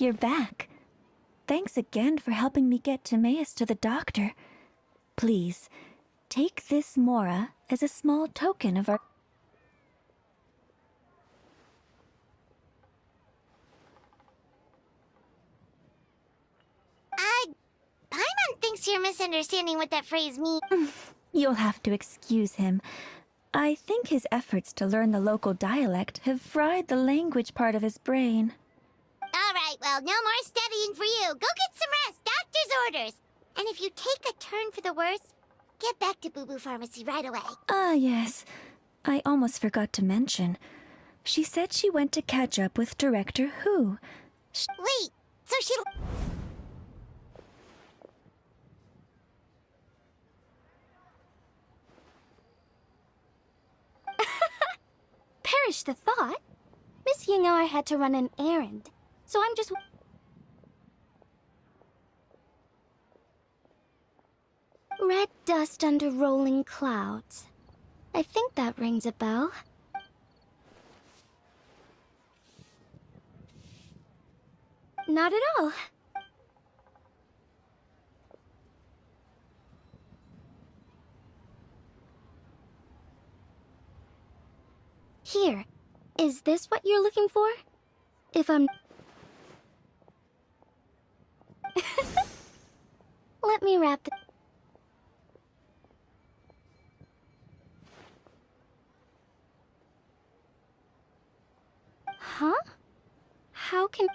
B: you're back. Thanks again for helping me get Timaeus to the doctor. Please, take this Mora as a small token of our...
N: Paimon thinks you're misunderstanding what that phrase means.
B: You'll have to excuse him. I think his efforts to learn the local dialect have fried the language part of his brain.
N: Alright, well, no more studying for you. Go get some rest. Doctor's orders. And if you take a turn for the worse, get back to Boo Boo Pharmacy right away.
B: Ah, yes. I almost forgot to mention. She said she went to catch up with Director Who.
N: Wait, so she...
O: Perish the thought. Miss Ying'ar had to run an errand, so I'm just... Red dust under rolling clouds. I think that rings a bell. Not at all. Here, is this what you're looking for? If I'm... Let me wrap the... Huh? How can...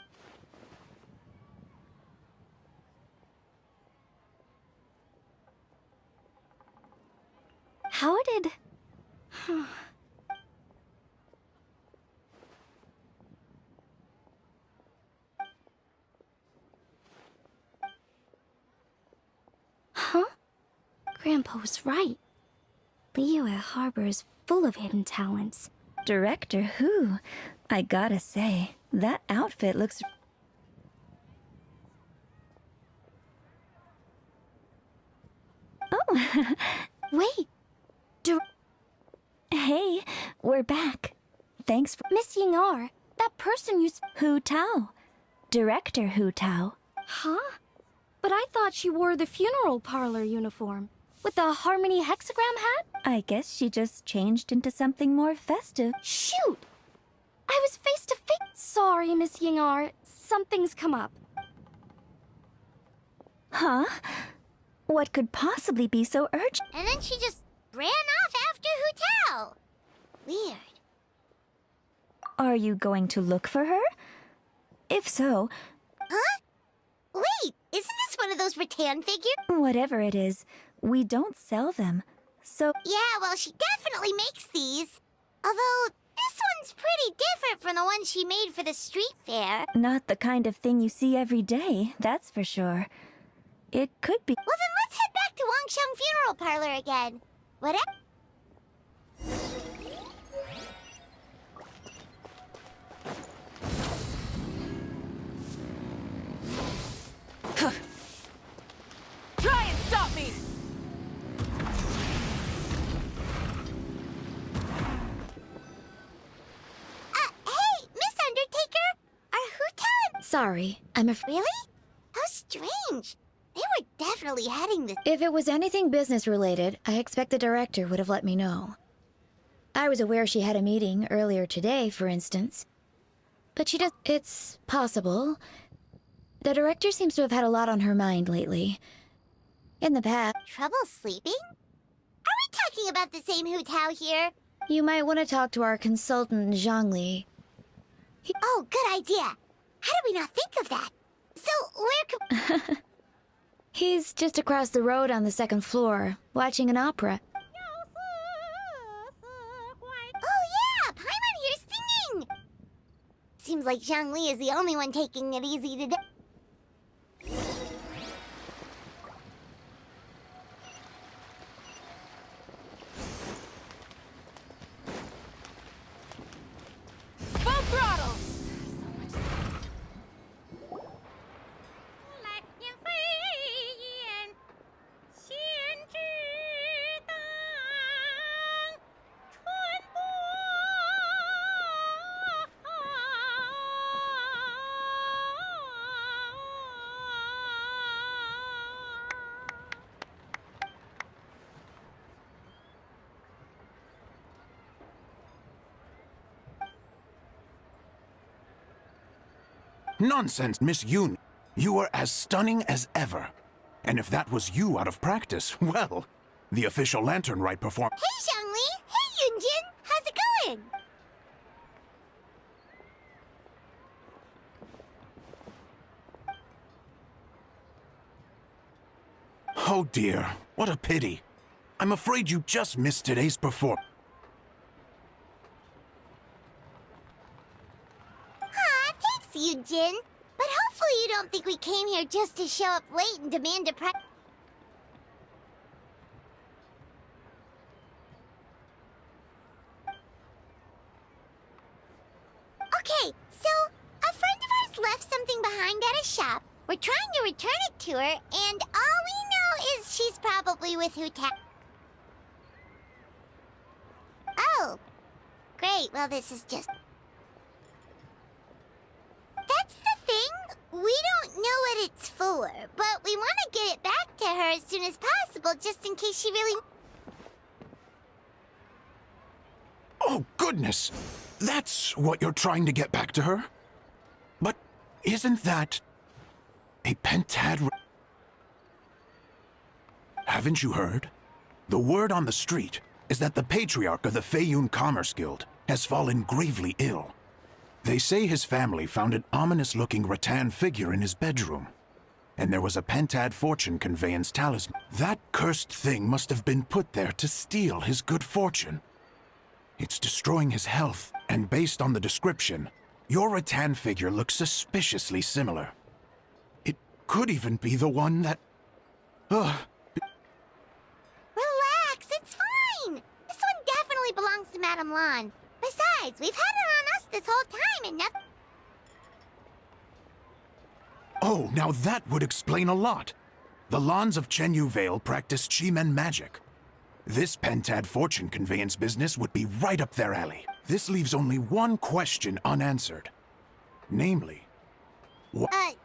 O: How did... Huh? Grandpa was right. Liyue Harbor is full of hidden talents.
B: Director Who? I gotta say, that outfit looks... Oh!
O: Wait!
B: Hey, we're back. Thanks for...
O: Miss Ying'ar, that person you...
B: Hu Tao. Director Hu Tao.
O: Huh? But I thought she wore the funeral parlor uniform. With the Harmony hexagram hat?
B: I guess she just changed into something more festive.
O: Shoot! I was face to face. Sorry, Miss Ying'ar. Something's come up.
B: Huh? What could possibly be so urgent?
N: And then she just ran off after Hu Tao. Weird.
B: Are you going to look for her? If so...
N: Huh? Wait, isn't this one of those rattan figures?
B: Whatever it is, we don't sell them, so...
N: Yeah, well, she definitely makes these. Although, this one's pretty different from the one she made for the street fair.
B: Not the kind of thing you see every day, that's for sure. It could be...
N: Well, then let's head back to Wangsheng Funeral Parlor again. Whatever...
K: Try and stop me!
N: Hey, Miss Undertaker! Are Hu Tao and...
Q: Sorry, I'm afraid.
N: Really? How strange. They were definitely heading this...
Q: If it was anything business related, I expect the director would have let me know. I was aware she had a meeting earlier today, for instance. But she does... It's possible. The director seems to have had a lot on her mind lately. In the past...
N: Trouble sleeping? Are we talking about the same Hu Tao here?
Q: You might want to talk to our consultant, Zhongli.
N: Oh, good idea. How did we not think of that? So, where could...
Q: He's just across the road on the second floor, watching an opera.
N: Oh yeah, Paimon here's singing! Seems like Zhongli is the only one taking it easy today.
K: Full throttle!
S: Nonsense, Miss Yoon. You were as stunning as ever. And if that was you out of practice, well, the official Lantern Rite perform—
N: Hey, Xiangli! Hey, Yunjin! How's it going?
S: Oh dear, what a pity. I'm afraid you just missed today's performance.
N: Aw, thanks, Yunjin. But hopefully you don't think we came here just to show up late and demand a pri— Okay, so a friend of ours left something behind at a shop. We're trying to return it to her, and all we know is she's probably with Huta. Oh, great. Well, this is just— That's the thing. We don't know what it's for, but we want to get it back to her as soon as possible, just in case she really—
S: Oh, goodness! That's what you're trying to get back to her? But isn't that a pentad? Haven't you heard? The word on the street is that the patriarch of the Feiyun Commerce Guild has fallen gravely ill. They say his family found an ominous-looking rattan figure in his bedroom, and there was a pentad fortune conveyance talisman. That cursed thing must have been put there to steal his good fortune. It's destroying his health, and based on the description, your rattan figure looks suspiciously similar. It could even be the one that—
N: Relax, it's fine! This one definitely belongs to Madame Lan. Besides, we've had it on us this whole time and nothing—
S: Oh, now that would explain a lot. The Lans of Chenyu Vale practice Chi-Men magic. This pentad fortune conveyance business would be right up their alley. This leaves only one question unanswered. Namely,
N: what?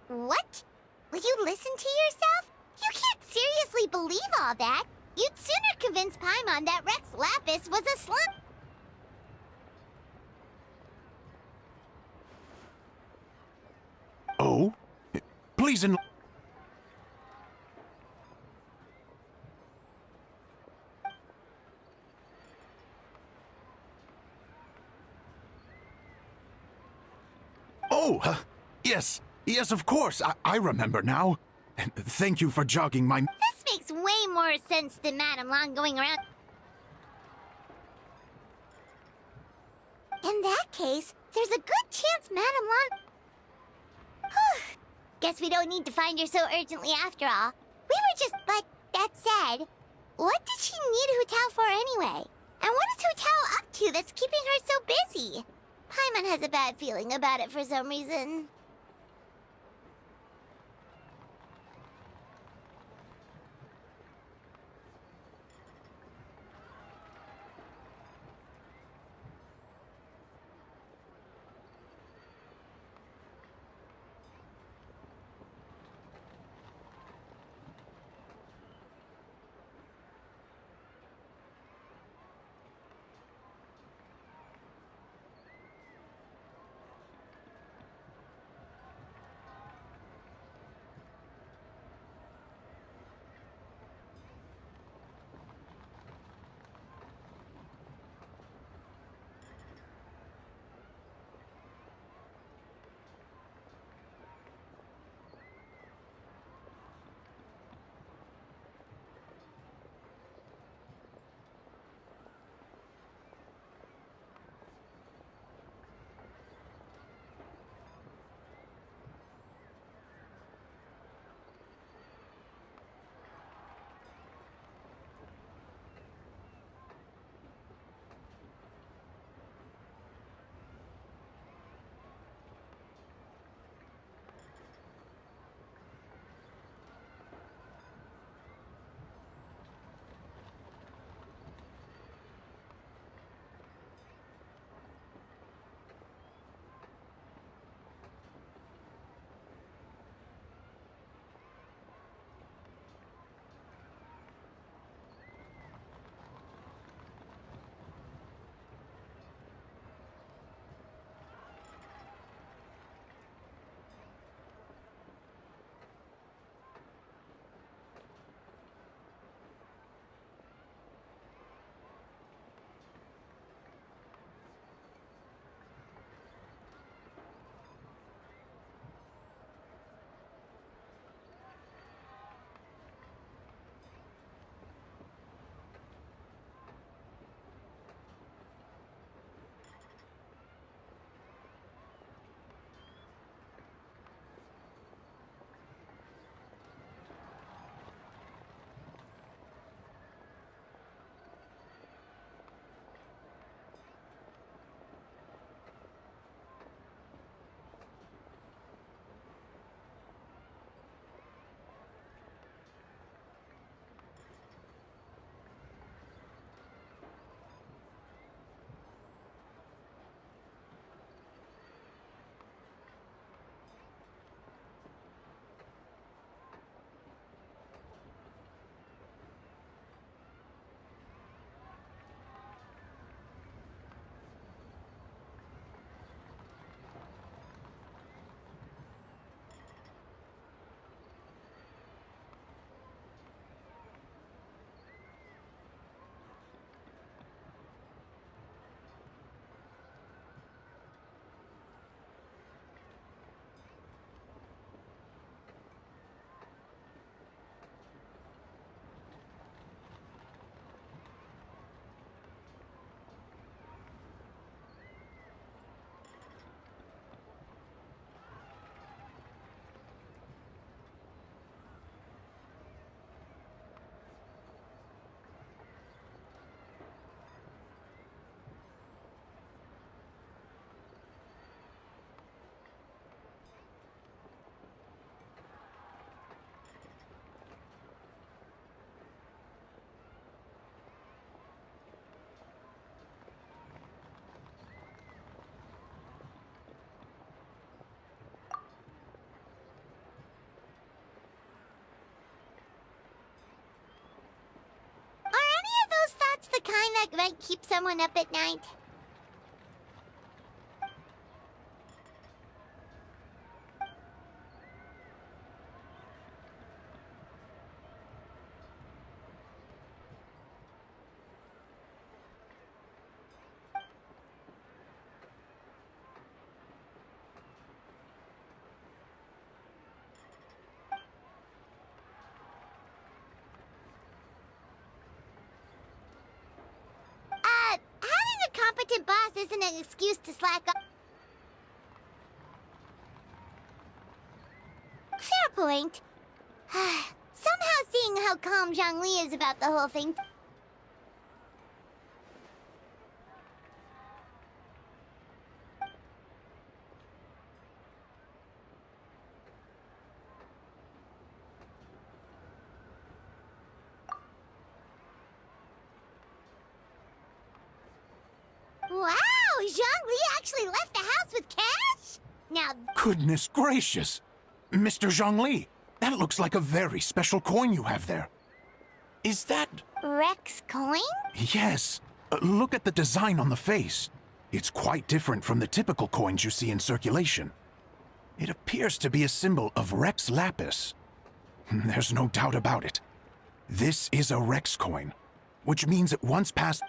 N: Will you listen to yourself? You can't seriously believe all that. You'd sooner convince Paimon that Rex Lapis was a slump.
S: Oh? Please Oh, yes. Yes, of course. I remember now. Thank you for jogging my—
N: This makes way more sense than Madame Lan going around— In that case, there's a good chance Madame Lan— Guess we don't need to find her so urgently after all. We were just— But that said, what did she need Hu Tao for anyway? And what is Hu Tao up to that's keeping her so busy? Paimon has a bad feeling about it for some reason. that might keep someone up at night? Having a competent boss isn't an excuse to slack off. Fair point. Somehow seeing how calm Zhongli is about the whole thing. Wow, Zhongli actually left the house with cash? Now,
S: Goodness gracious! Mr. Zhongli, that looks like a very special coin you have there. Is that...
N: Rex coin?
S: Yes. Look at the design on the face. It's quite different from the typical coins you see in circulation. It appears to be a symbol of Rex Lapis. There's no doubt about it. This is a Rex coin, which means it once passed...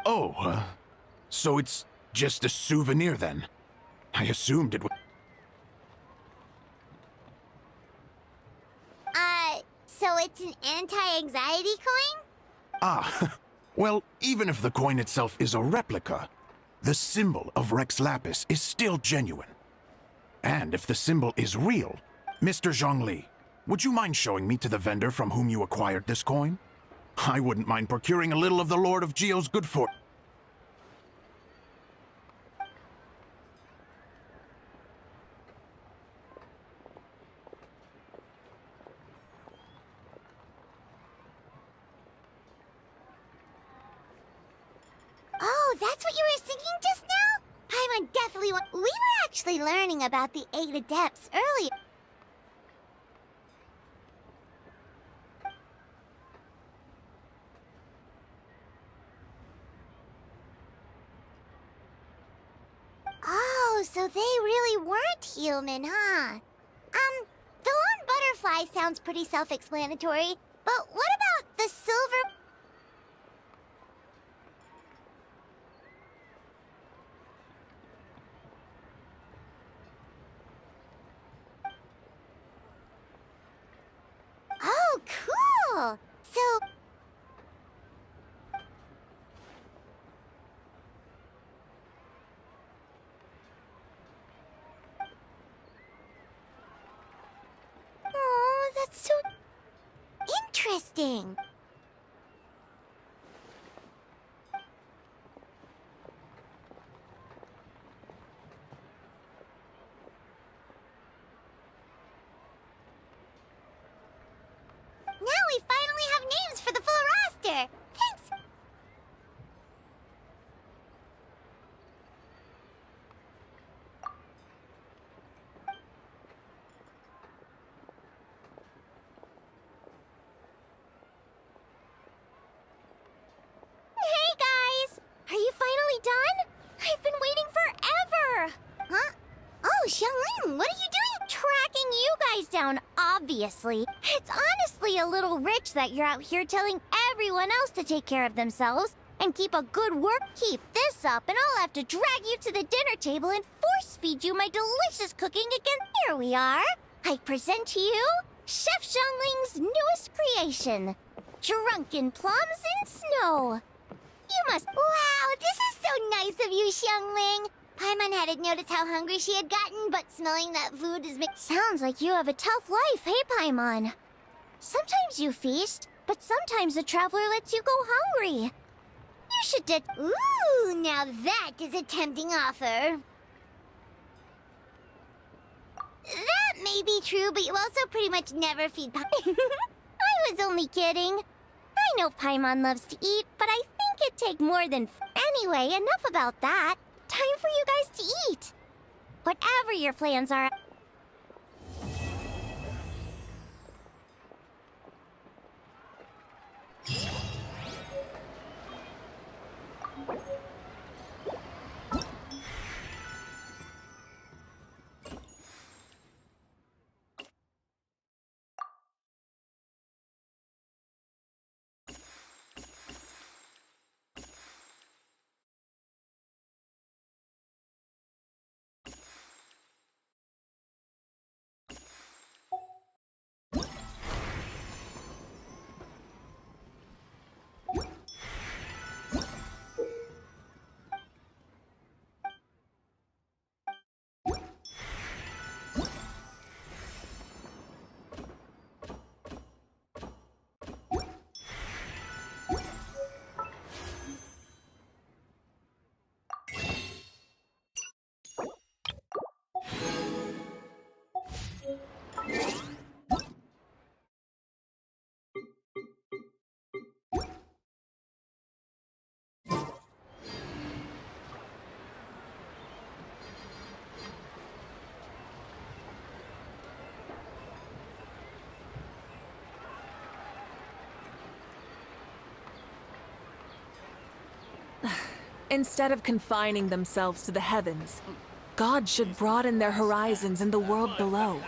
S: Oh, so it's just a souvenir then? I assumed it would...
N: So it's an anti-anxiety coin?
S: Ah, well, even if the coin itself is a replica, the symbol of Rex Lapis is still genuine. And if the symbol is real, Mr. Zhongli, would you mind showing me to the vendor from whom you acquired this coin? I wouldn't mind procuring a little of the Lord of Geo's good fortune.
N: Oh, that's what you were singing just now? Paimon definitely We were actually learning about the 8 Adepts earlier. Oh, so they really weren't human, huh? The lone butterfly sounds pretty self-explanatory, but what about the silver... Oh, cool! So... Oh, that's so... interesting! Now we finally have names for the full roster! Thanks! Hey guys! Are you finally done? I've been waiting forever! Huh? Oh, Xiangling, what are you doing? Tracking you guys down, obviously. It's honestly a little rich that you're out here telling everyone else to take care of themselves and keep a good work. Keep this up and I'll have to drag you to the dinner table and force feed you my delicious cooking again. Here we are. I present to you Chef Xiangling's newest creation, Drunken Plums in Snow. You must... Wow, this is so nice of you, Xiangling. Paimon hadn't noticed how hungry she had gotten, but smelling that food is... Sounds like you have a tough life, hey, Paimon? Sometimes you feast, but sometimes a traveler lets you go hungry. You should Ooh, now that is a tempting offer. That may be true, but you also pretty much never feed Paimon. I was only kidding. I know Paimon loves to eat, but I think it'd take more than... Anyway, enough about that. Time for you guys to eat. Whatever your plans are...
K: Instead of confining themselves to the heavens, gods should broaden their horizons in the world below.